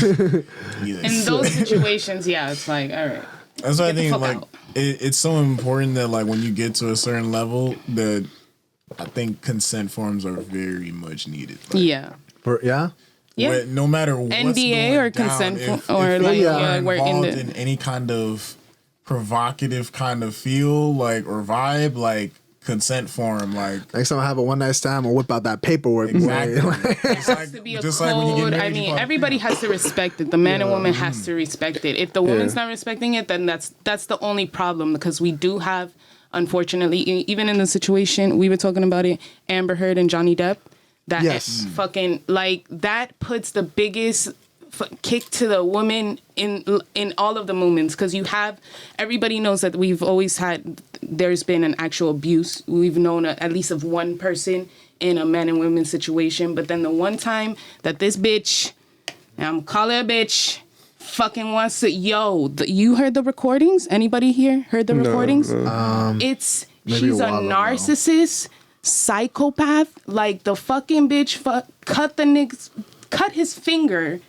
In those situations, yeah, it's like, all right. That's why I Get the think fuck like out. it's so important that like when you get to a certain level that I think consent forms are very much needed. Like, Yeah. Yeah. Yeah. no matter what's NDA going or down, consent if form, or you're like, yeah, we're in involved the. in any kind of provocative kind of feel like or vibe, like consent form, like Next time I have a one night stand, I'm gonna whip out that paperwork. exactly. Boy. It's like, To be a just code. like when you get married, I you mean, call it everybody freedom. has to respect it. The man and woman has to respect it. If the woman's not respecting it, then that's the only problem, because we do have, unfortunately, even in the situation we were talking about it, Amber Heard and Johnny Depp. That Yes. fucking like that puts the biggest kick to the woman in all of the movements, because you have, everybody knows that we've always had, there's been an actual abuse. We've known at least of one person in a man and women situation, but then the one time that this bitch, and I'm calling her a bitch, fucking wants to, you heard the recordings? Anybody here heard the recordings? It's maybe she's a a while ago. narcissist, psychopath. Like the fucking bitch cut his finger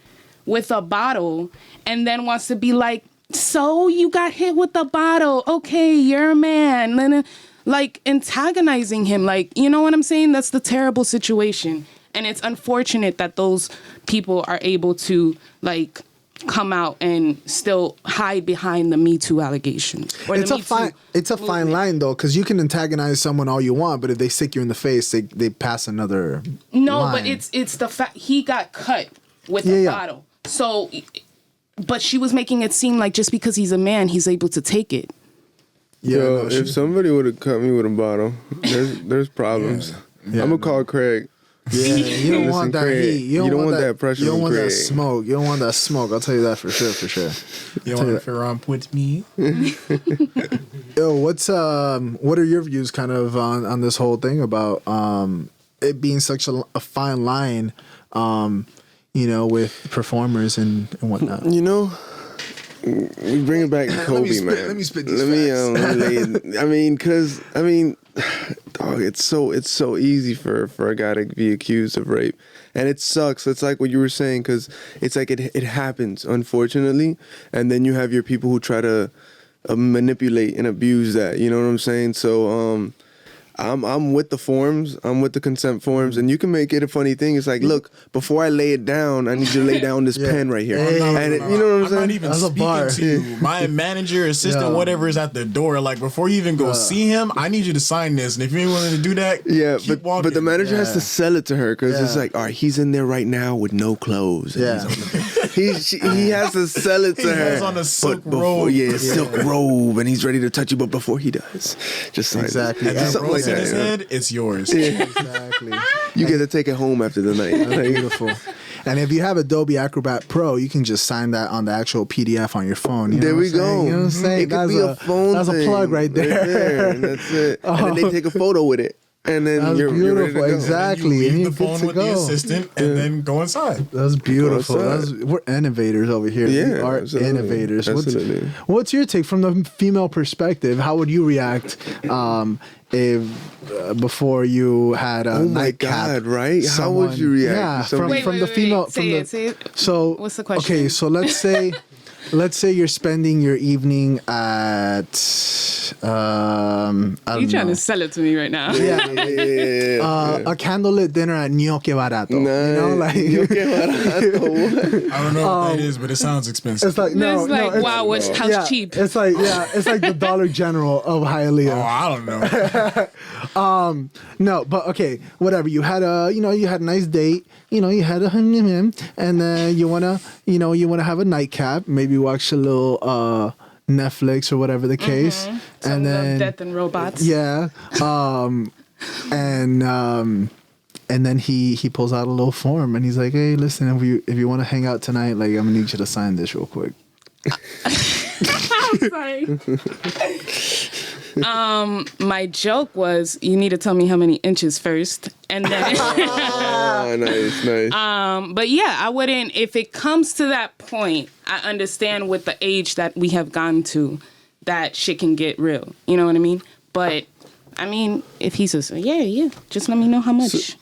with a bottle, and then wants to be like, so you got hit with a bottle, okay, you're a man, like antagonizing him, like, you know what I'm saying? That's the terrible situation, and it's unfortunate that those people are able to like come out and still hide behind the Me Too allegations. Or It's the a Me Too fine. It's a fine movement. line though, because you can antagonize someone all you want, but if they stick you in the face, they pass another. No, line. but it's the fact he got cut with Yeah, a yeah. bottle. So, but she was making it seem like just because he's a man, he's able to take it. Yeah, Yo, no, if somebody would have cut me with a bottle, there's problems. Yeah, I'm no. gonna call Craig. Yeah, you don't Listen, want that Craig, heat. you don't want that pressure You don't on want that Craig. smoke. You don't want that smoke. I'll tell you that for sure. For sure. You want to figure out with me? Yo, what are your views kind of on this whole thing about it being such a fine line, with performers and whatnot? You know, we bring it back to Kobe, man. let me spit these Let me facts. lay it. Dog, it's so easy for a guy to be accused of rape, and it sucks. It's like what you were saying, because it's like it happens, unfortunately, and then you have your people who try to manipulate and abuse that. You know what I'm saying? So I'm with the forms. I'm with the consent forms, and you can make it a funny thing. It's like, look, before I lay it down, I need you to lay down this pen right here. Hey. And you know what I'm saying? not even That's a bar. speaking to you. My manager, assistant, Yeah. whatever is at the door. Like before you even go see him, I need you to sign this. And if you ain't willing to do that, Yeah, keep but walking. the manager has Yeah. to sell it to her, because it's Yeah. like, all right, he's in there right now with no clothes. and Yeah. he has to sell it to He her. has on a silk before, robe. yeah, silk robe, and he's ready to touch you. But before he does, just like Exactly. and Yeah, that something like rose in that. his yeah. head, it's yours. Exactly. You get to take it home after the night. Like, Beautiful. And if you have Adobe Acrobat Pro, you can just sign that on the actual PDF on your phone. You know there what we I'm saying? go. You know what I'm saying? It could be a phone. That's a thing plug right there. and that's it. And then they take a photo with it, and then That's you're ready to beautiful. go. Exactly. You And leave you're the good phone to with the go. assistant and then go inside. That's beautiful. outside. We're innovators over here. We Yeah, are absolutely. innovators. Absolutely. What's your take from the female perspective? How would you react if before you had a Oh my nightcap? God, right? How would you react Yeah, if somebody- from the female. From Say the, it, say it. So What's the question? Okay, so let's say you're spending your evening at I don't You trying know. to sell it to me right now? Yeah. Yeah. A candlelit dinner at Gnocchi Barato. You know, like Yo, qué barato, what? I don't know what that is, but it sounds expensive. it's like no, It's like, no, it's, wow, what's house yeah, cheap? It's like it's like the Dollar General of Oh, Hialeah. I don't know. No, but okay, whatever. You had a nice date. You had a and then you wanna have a nightcap. Maybe watch a little Netflix or whatever the case, Some and then Death and Robots. yeah, and then he pulls out a little form and he's like, hey, listen, if you want to hang out tonight, like I'm gonna need you to sign this real quick. I'm sorry. My joke was, you need to tell me how many inches first, and then. Ah, nice. But yeah, I wouldn't. If it comes to that point, I understand with the age that we have gotten to, that shit can get real. You know what I mean? But I mean, if he's a yeah, just let me know how much.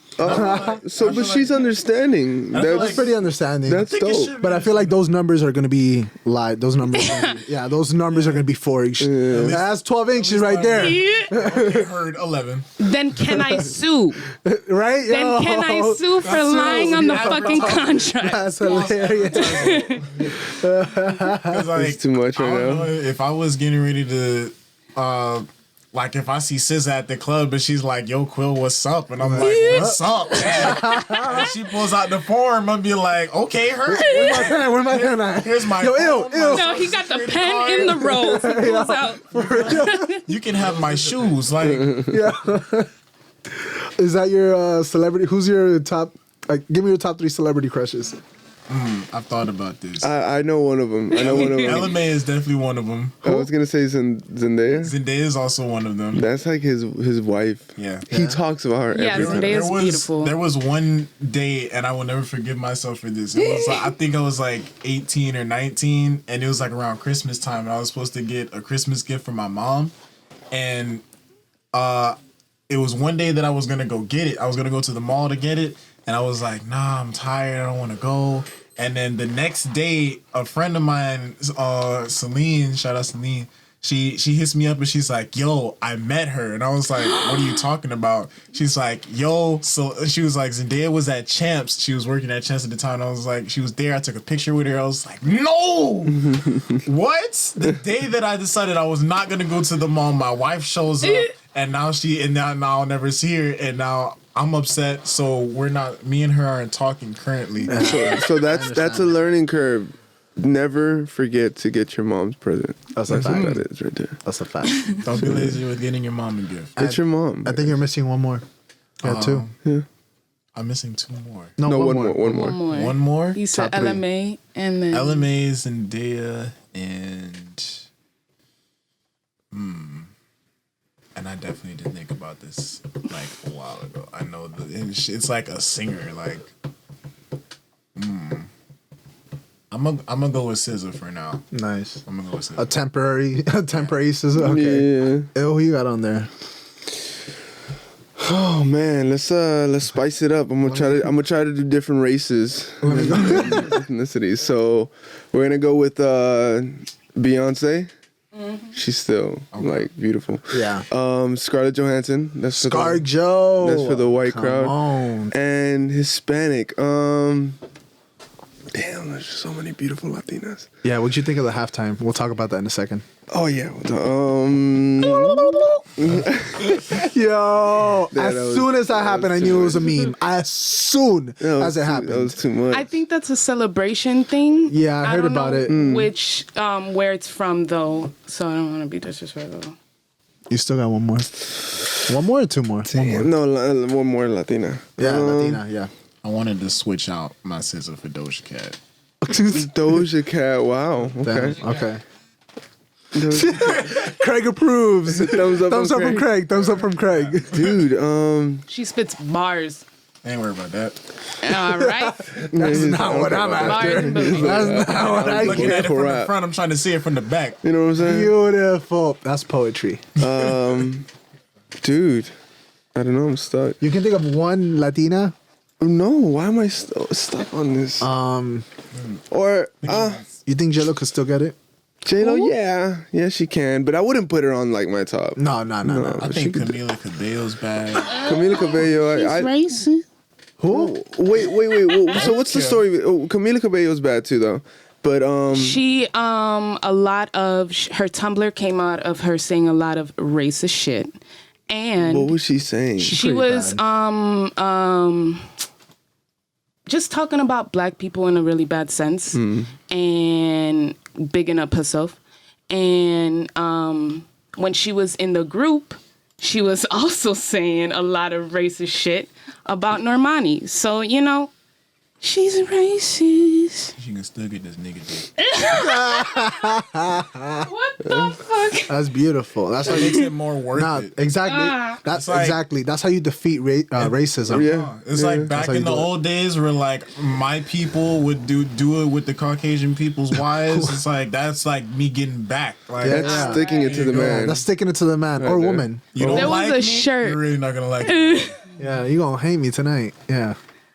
So, but she's understanding. That's pretty understanding. That's dope. But I feel like those numbers are gonna be lied. Those numbers, those numbers are gonna be 4 inch. That's 12 inches right there, I heard 11. Then can I sue? right? Then can I sue for lying on the fucking contract? That's hilarious. Like, It's too much right I don't now. know if I was getting ready to, like if I see SZA at the club and she's like, "Yo, Quill, what's up?" and I'm like, "What's up?" and she pulls out the form, I'll be like, "Okay, her." Where my pen at? Here's my Yo, phone, ew. my No, he got the security pen card. in the rolls. He pulls out. You can have my shoes. Like, Is that your celebrity? Who's your top? Like, give me your top 3 celebrity crushes. I've thought about this. I know one of them. LMA is definitely one of them. I was gonna say Zendaya. Zendaya is also one of them. That's like his wife. Yeah. He talks about her. Yeah, every time. Zendaya's beautiful. There was one day, and I will never forgive myself for this. It was like, I think I was like 18 or 19, and it was like around Christmas time, and I was supposed to get a Christmas gift for my mom, and it was one day that I was gonna go get it. I was gonna go to the mall to get it, and I was like, "Nah, I'm tired. I don't want to go." And then the next day, a friend of mine, Celine, shout out Celine, she hits me up and she's like, "Yo, I met her." And I was like, "What are you talking about?" She's like, "Yo," so she was like, "Zendaya was at Champs. She was working at Champs at the time." And I was like, "She was there. I took a picture with her." I was like, "No!" What? The day that I decided I was not gonna go to the mall, my wife shows up, and now now I'll never see her, and now I'm upset. So me and her aren't talking currently. So that's a learning curve. Never forget to get your mom's present. That's a what fact. that is right there. That's a fact. Don't be lazy with getting your mom a gift. Get your mom. I think you're missing one more. Yeah, 2. Yeah. I'm missing 2 more. No, one more. One more. One more? You said Top 3. LMA and then LMA, Zendaya, and and I definitely did think about this like a while ago. I know it's like a singer. Like, I'm gonna go with SZA for now. Nice. I'm gonna go with A SZA. temporary scissor. Okay. Yeah. Who you got on there? Oh man, let's spice it up. I'm gonna try to do different races, ethnicities. So we're gonna go with Beyonce. She's still like beautiful. Yeah. Scarlett Johansson. That's for Scar Joe. That's for the white Come crowd. on. And Hispanic. Damn, there's so many beautiful Latinas. Yeah, what'd you think of the halftime? We'll talk about that in a second. Oh yeah. Yo, Yeah, as that was- soon as that that happened, was I too knew it was a much. meme. As soon as it happened. That was too much. I think that's a celebration thing. Yeah, I heard don't about know it. Which where it's from though, so I don't want to be disrespectful. You still got one more. One more or 2 more? One more. No, one more Latina. Yeah, Latina, yeah. I wanted to switch out my SZA for Doja Cat. Doja Cat. Wow. Okay. Damn, okay. Doja- Craig approves. Thumbs up Thumbs from up from Craig. Thumbs up from Craig. Dude. She spits bars. I ain't worried about that. All right, That's not what I'm bars after. and boobies. That's not what I Looking get. at it from the Rap. front, I'm trying to see it from the back. You know what I'm saying? Beautiful. That's poetry. Dude. I don't know. I'm stuck. You can think of one Latina. No. Why am I stuck on this? Or You think J-Lo could still get it? J-Lo, yeah, she can, but I wouldn't put her on like my top. No. I think Camila Cabello's bad. Camila Cabello, She's racist. Who? wait. So what's the story? Oh, Camila Cabello's bad too, though. But She a lot of her Tumblr came out of her saying a lot of racist shit, and what was she saying? she was just talking about black people in a really bad sense and bigging up herself. And when she was in the group, she was also saying a lot of racist shit about Normani. So, you know, She's racist. She can still get this nigga dick. What the fuck? That's beautiful. That's how That makes you. it more worth Nah, it. exactly. That's It's like- exactly. That's how you defeat racism. Yeah. It's like back how you in the do it. old days where like my people would do it with the Caucasian people's wives. It's like that's like me getting back. Like Yeah. That's sticking it to the man. That's sticking it to the man or there. woman. you don't There was like a me, shirt. you're really not gonna like me. Yeah, you gonna hate me tonight. Yeah,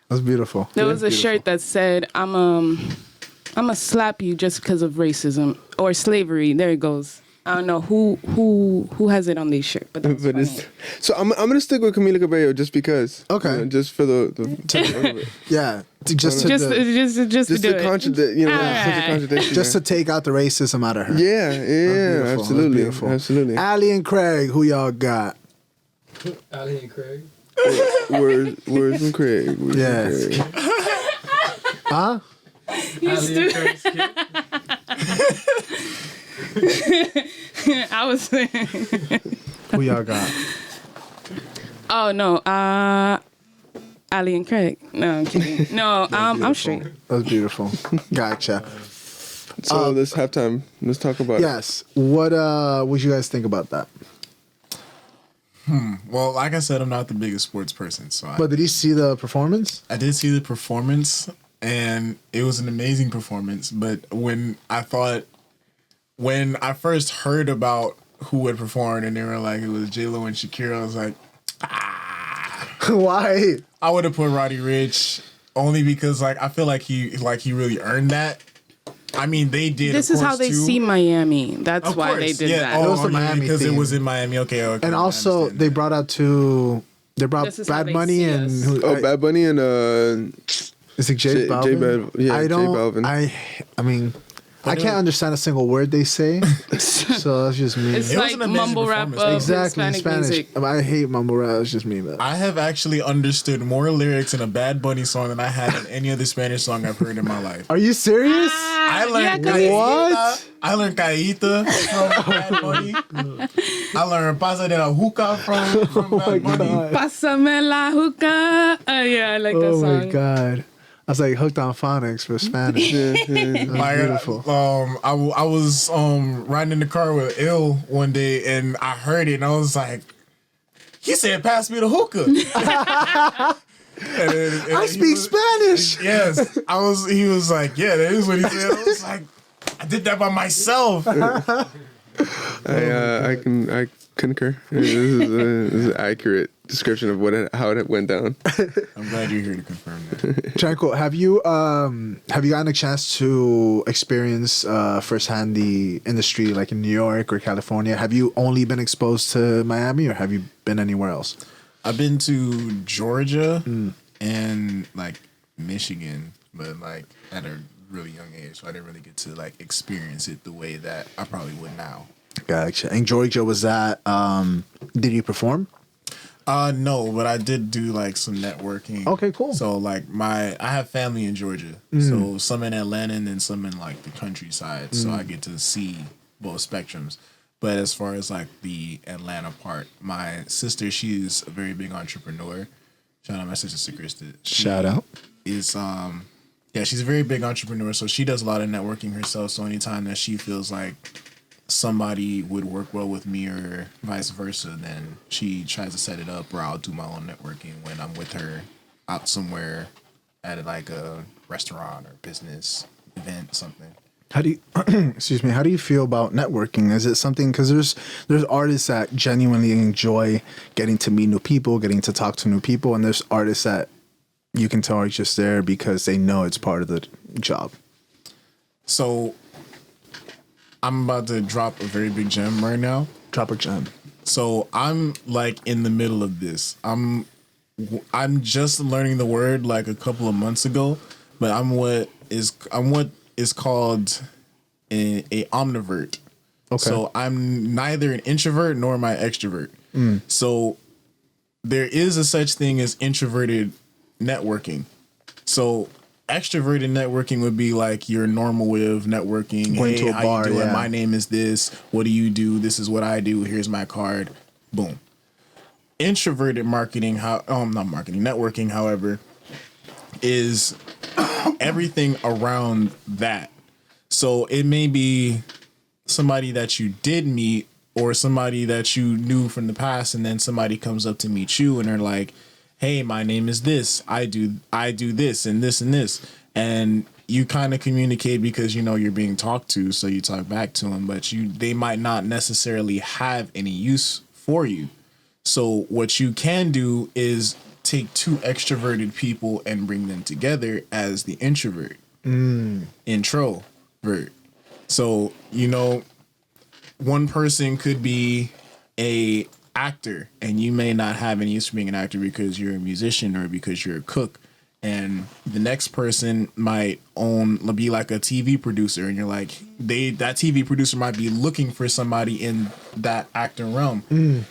that's beautiful. There was a shirt that said, "I'm a slap you just because of racism or slavery." There it goes. I don't know who has it on this shirt, but that's But funny. it's, so I'm gonna stick with Camila Cabello just because. Okay. Just for the Yeah, just to just the- to do to it. contradict, such a Alright. contradiction. just to take out the racism out of her. yeah, Beautiful, absolutely, beautiful. absolutely. Allie and Craig, who y'all got? Ali and Craig. Where's from Craig? Where's Yes. from Craig? Huh? Ali and Craig's kid. I was saying. Who y'all got? Oh no, Ali and Craig. No, I'm kidding. No, I'm straight. That's beautiful. Gotcha. So this halftime, let's talk about it. Yes. What you guys think about that? Well, like I said, I'm not the biggest sports person, so But did you see the performance? I did see the performance, and it was an amazing performance. But when I first heard about who had performed, and they were like it was J-Lo and Shakira, I was like, Why? I would have put Roddy Ricch only because like I feel like he really earned that. I mean, they did. This of is how course, they too. see Miami. That's Of why course, they did yeah. that. It was the yeah, Miami because it theme. was in Miami. Okay, okay. And I also understand they that. brought This is how Bad they Bunny see and us. who, Oh, Bad Bunny and is it J J Balvin? Balvin. Yeah, I J don't. Balvin. I mean, I can't understand a single word they say. So that's just me. It's It was like an amazing mumble rap performance. of Exactly, in Hispanic Spanish. music. I hate mumble rap. It's just me, man. I have actually understood more lyrics in a Bad Bunny song than I had in any other Spanish song I've heard in my life. Are you serious? I learned Yeah, 'cause What? I learned Caíta from Bad Bunny. I learned Pasa de la Juca from Bad Bunny. Pásame la hookah. Yeah, I like that Oh song. my god. I was like hooked on phonics for Spanish. Like, beautiful. I was riding in the car with Il one day and I heard it and I was like, he said, "Pass me the hookah." And I he speak was- Spanish. Yes, He was like, "Yeah, that is what he said." I was like, "I did that by myself." I concur. This is an accurate description of how it went down. I'm glad you're here to confirm that. Tranquil, have you gotten a chance to experience firsthand the industry like in New York or California? Have you only been exposed to Miami or have you been anywhere else? I've been to Georgia and like Michigan, but like at a really young age, so I didn't really get to like experience it the way that I probably would now. Gotcha. And Georgia, was that did you perform? No, but I did do like some networking. Okay, cool. So like I have family in Georgia, so some in Atlanta and then some in like the countryside. So I get to see both spectrums. But as far as like the Atlanta part, my sister, she's a very big entrepreneur. Shout out my sister Krista. Shout out. Is yeah, she's a very big entrepreneur. So she does a lot of networking herself. So anytime that she feels like somebody would work well with me or vice versa, then she tries to set it up, or I'll do my own networking when I'm with her out somewhere at like a restaurant or business event, something. How do you excuse me, how do you feel about networking? Is it something, because there's artists that genuinely enjoy getting to meet new people, getting to talk to new people, and there's artists that you can tell are just there because they know it's part of the job. So I'm about to drop a very big gem right now. Drop a gem. So I'm like in the middle of this. I'm just learning the word like a couple of months ago, but I'm what is called a omnivert. Okay. So I'm neither an introvert nor am I extrovert. So there is a such thing as introverted networking. So extroverted networking would be like your normal way of networking. Going Hey, to a how bar, you doing? yeah. My name is this. What do you do? This is what I do. Here's my card. Boom. Introverted marketing, networking, however, is everything around that. So it may be somebody that you did meet or somebody that you knew from the past, and then somebody comes up to meet you and they're like, hey, my name is this. I do this and this and this. And you kind of communicate because you know you're being talked to, so you talk back to them, but they might not necessarily have any use for you. So what you can do is take two extroverted people and bring them together as the introvert. Introvert. So, you know, one person could be a actor and you may not have any use for being an actor because you're a musician or because you're a cook. And the next person might be like a TV producer, and you're like, that TV producer might be looking for somebody in that acting realm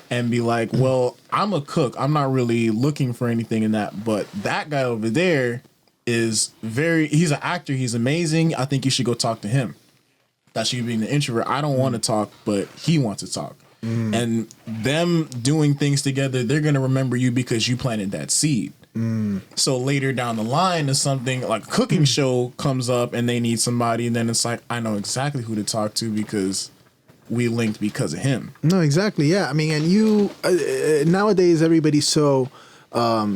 and be like, well, I'm a cook. I'm not really looking for anything in that. But that guy over there he's an actor. He's amazing. I think you should go talk to him. That's you being the introvert. I don't want to talk, but he wants to talk. And them doing things together, they're going to remember you because you planted that seed. So later down the line, if something like a cooking show comes up and they need somebody, and then it's like, I know exactly who to talk to because we linked because of him. No, exactly. Yeah. I mean, and you nowadays everybody's so up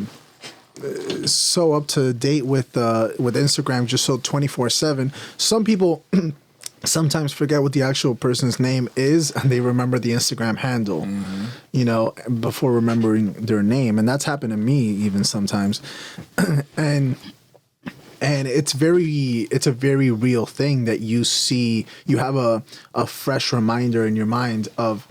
to date with Instagram, just so 24/7. Some people sometimes forget what the actual person's name is, and they remember the Instagram handle, you know, before remembering their name. And that's happened to me even sometimes. and it's a very real thing that you have a fresh reminder in your mind of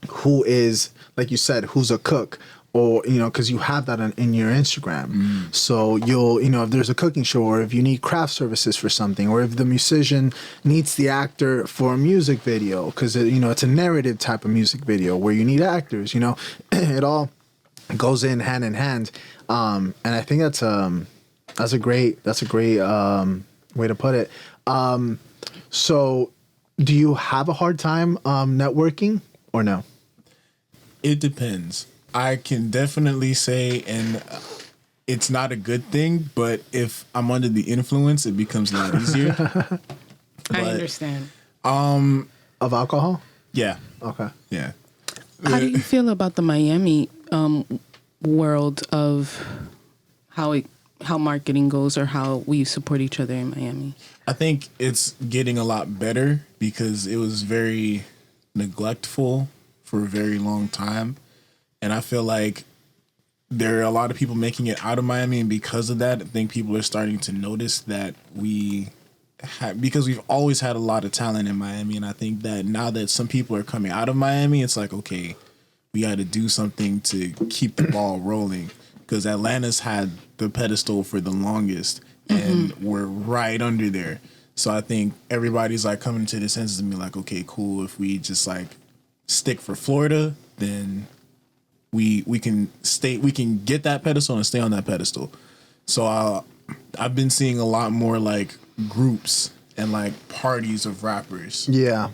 who is, like you said, who's a cook. Or, you know, because you have that in your Instagram. So you'll, you know, if there's a cooking show or if you need craft services for something, or if the musician needs the actor for a music video, because, you know, it's a narrative type of music video where you need actors, you know, it all goes hand in hand. And I think that's a great way to put it. So do you have a hard time networking or no? It depends. I can definitely say, and it's not a good thing, but if I'm under the influence, it becomes a lot easier. I understand. Of alcohol? Yeah. Okay. Yeah. How do you feel about the Miami world of how marketing goes, or how we support each other in Miami? I think it's getting a lot better because it was very neglectful for a very long time. And I feel like there are a lot of people making it out of Miami, and because of that, I think people are starting to notice that because we've always had a lot of talent in Miami, and I think that now that some people are coming out of Miami, it's like, okay, we got to do something to keep the ball rolling, because Atlanta's had the pedestal for the longest, and we're right under there. So I think everybody's like coming to the senses and be like, okay, cool, if we just like stick for Florida, then we can get that pedestal and stay on that pedestal. So I've been seeing a lot more like groups and like parties of rappers. Yeah.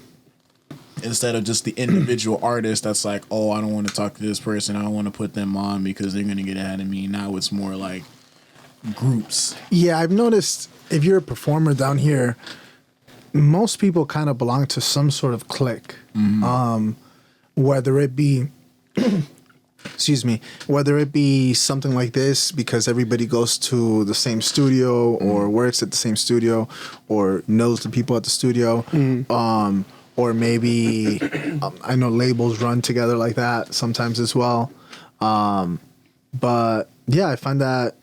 Instead of just the individual artist that's like, oh, I don't want to talk to this person, I don't want to put them on because they're gonna get ahead of me. Now it's more like groups. Yeah, I've noticed if you're a performer down here, most people kind of belong to some sort of clique. Whether it be whether it be something like this because everybody goes to the same studio or works at the same studio or knows the people at the studio, or maybe I know labels run together like that sometimes as well. But yeah, I find that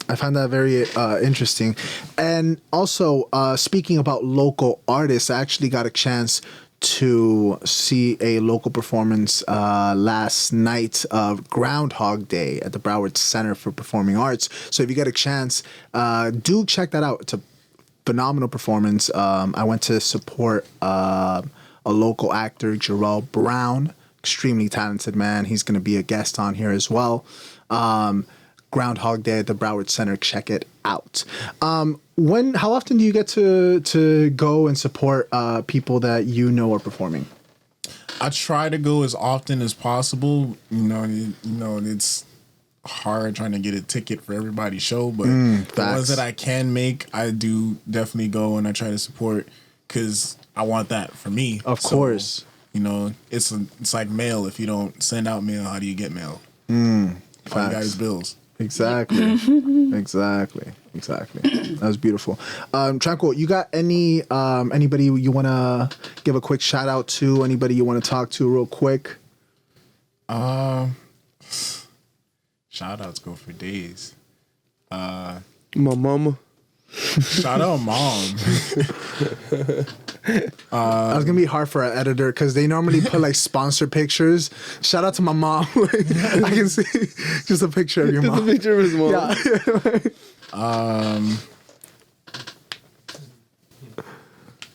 very interesting. And also, speaking about local artists, I actually got a chance to see a local performance last night of Groundhog Day at the Broward Center for Performing Arts. So if you get a chance, do check that out. It's a phenomenal performance. I went to support a local actor, Jarrell Brown, extremely talented man. He's going to be a guest on here as well. Groundhog Day at the Broward Center. Check it out. How often do you get to go and support people that you know are performing? I try to go as often as possible. It's hard trying to get a ticket for everybody's show, but the ones that I can make, I do definitely go and I try to support because I want that for me. Of course. You know, it's like mail. If you don't send out mail, how do you get mail? All you got is bills. Exactly. Exactly. That was beautiful. Tranquil, you got anybody you want to give a quick shout out to? Anybody you want to talk to real quick? Shout outs go for days. My mama. Shout out mom. It's gonna be hard for an editor because they normally put like sponsor pictures. Shout out to my mom. I can see just a picture of your Just mom. a picture of his mom. Yeah.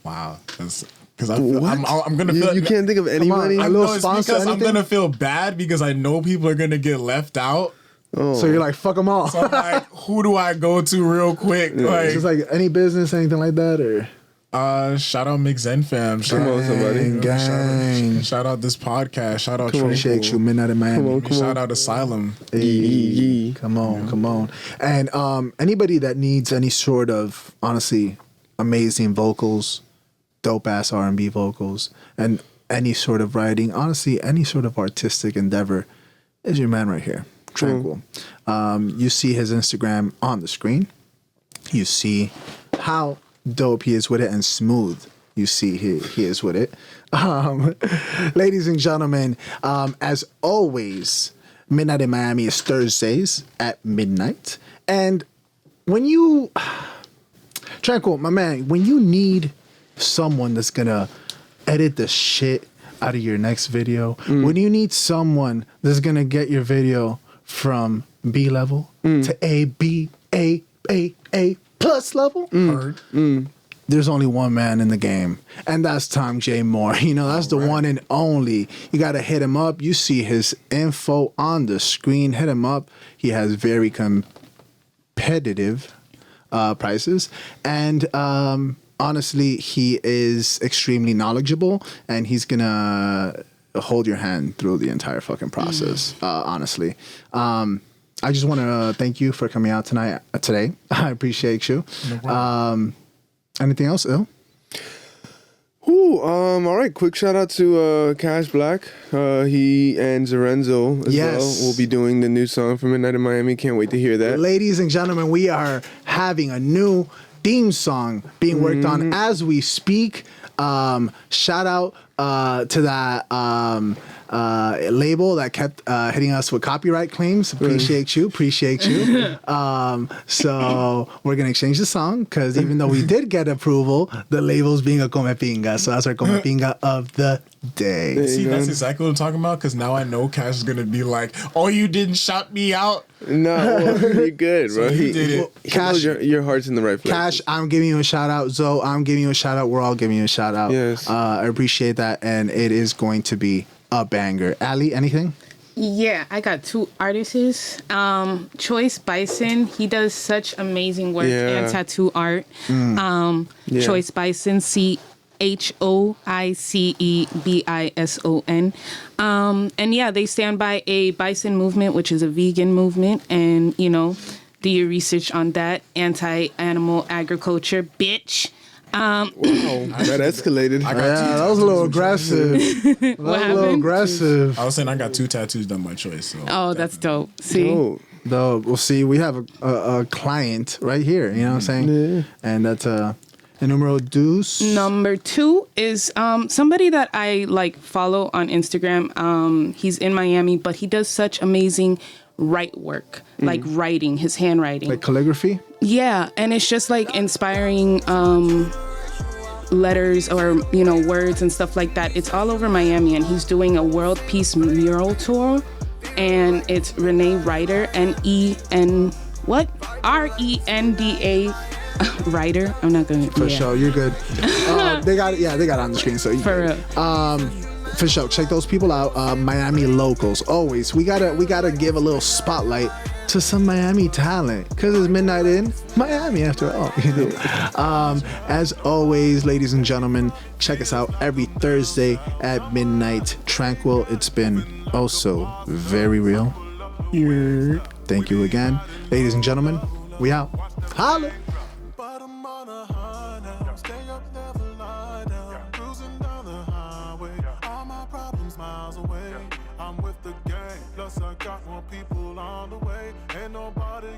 Wow. Because I'm gonna feel You can't think of anybody. A I little know it's sponsor, because I'm anything? gonna feel bad because I know people are gonna get left out. So you're like, fuck them all. So I'm like, who do I go to real quick? Just like any business, anything like that, or Shout out Mix Zen Fam. Come on, somebody. gang. Shout out this podcast. Shout out Appreciate you, Midnight in Miami. Shout out Asylum. Hey, come on. And anybody that needs any sort of, honestly, amazing vocals, dope ass R&B vocals, and any sort of writing, honestly, any sort of artistic endeavor, is your man right here, Tranquil. You see his Instagram on the screen. You see how dope he is with it and smooth you see he is with it. Ladies and gentlemen, as always, Midnight in Miami is Thursdays at midnight. And when you, Tranquil, my man, when you need someone that's gonna edit the shit out of your next video, when you need someone that's gonna get your video from B level to A, B, A plus level, there's only one man in the game, and that's Tom J. Moore. You know, that's the one and only. You got to hit him up. You see his info on the screen. Hit him up. He has very competitive prices, and honestly, he is extremely knowledgeable, and he's gonna hold your hand through the entire fucking process. Honestly, I just want to thank you for coming out today. I appreciate you. No anything else, Il? All right. Quick shout out to Cash Black. He and Zorenzo as well will be doing the new song for Midnight in Miami. Can't wait to hear that. Ladies and gentlemen, we are having a new theme song being worked on as we speak. Shout out to that label that kept hitting us with copyright claims. Appreciate you. So we're gonna exchange the song because even though we did get approval, the label's being a come pinga. So that's our come pinga of the day. See, that's exactly what I'm talking about. Because now I know Cash is gonna be like, "Oh, you didn't shout me out." No, you're good, bro. So you did it. Cash, your heart's in the right place. Cash, I'm giving you a shout out. Zoe, I'm giving you a shout out. We're all giving you a shout out. Yes. I appreciate that, and it is going to be a banger. Ali, anything? Yeah, I got two artists. Choice Bison, he does such amazing work and tattoo art. Choice Bison, ChoiceBison. And yeah, they stand by a bison movement, which is a vegan movement. And, you know, do your research on that. Anti-animal agriculture, bitch. Wow, that escalated. That was a little aggressive. I was saying I got 2 tattoos done by Choice. So Oh, that's dope. See? Though, we'll see. We have a client right here. You know what I'm saying? Yeah. And that's numero dos. Number 2 is somebody that I follow on Instagram. He's in Miami, but he does such amazing work, like writing, his handwriting, like calligraphy. Yeah, and it's just inspiring letters or words and stuff like that. It's all over Miami, and he's doing a World Peace mural tour, and it's Renee Ryder, Renda Ryder. I'm not gonna for sure. You're good. They got it on the screen, so you for real. For sure, check those people out. Miami locals, always. We gotta give a little spotlight to some Miami talent because it's Midnight in Miami after all. As always, ladies and gentlemen, check us out every Thursday at midnight. Tranquil. It's been also very real. thank you again. Ladies and gentlemen, we out. Holla! But I'm on a high now. Stay up, never lie down. Cruising down the highway. All my problems miles away. I'm with the gang. Plus I got more people on the way. Ain't nobody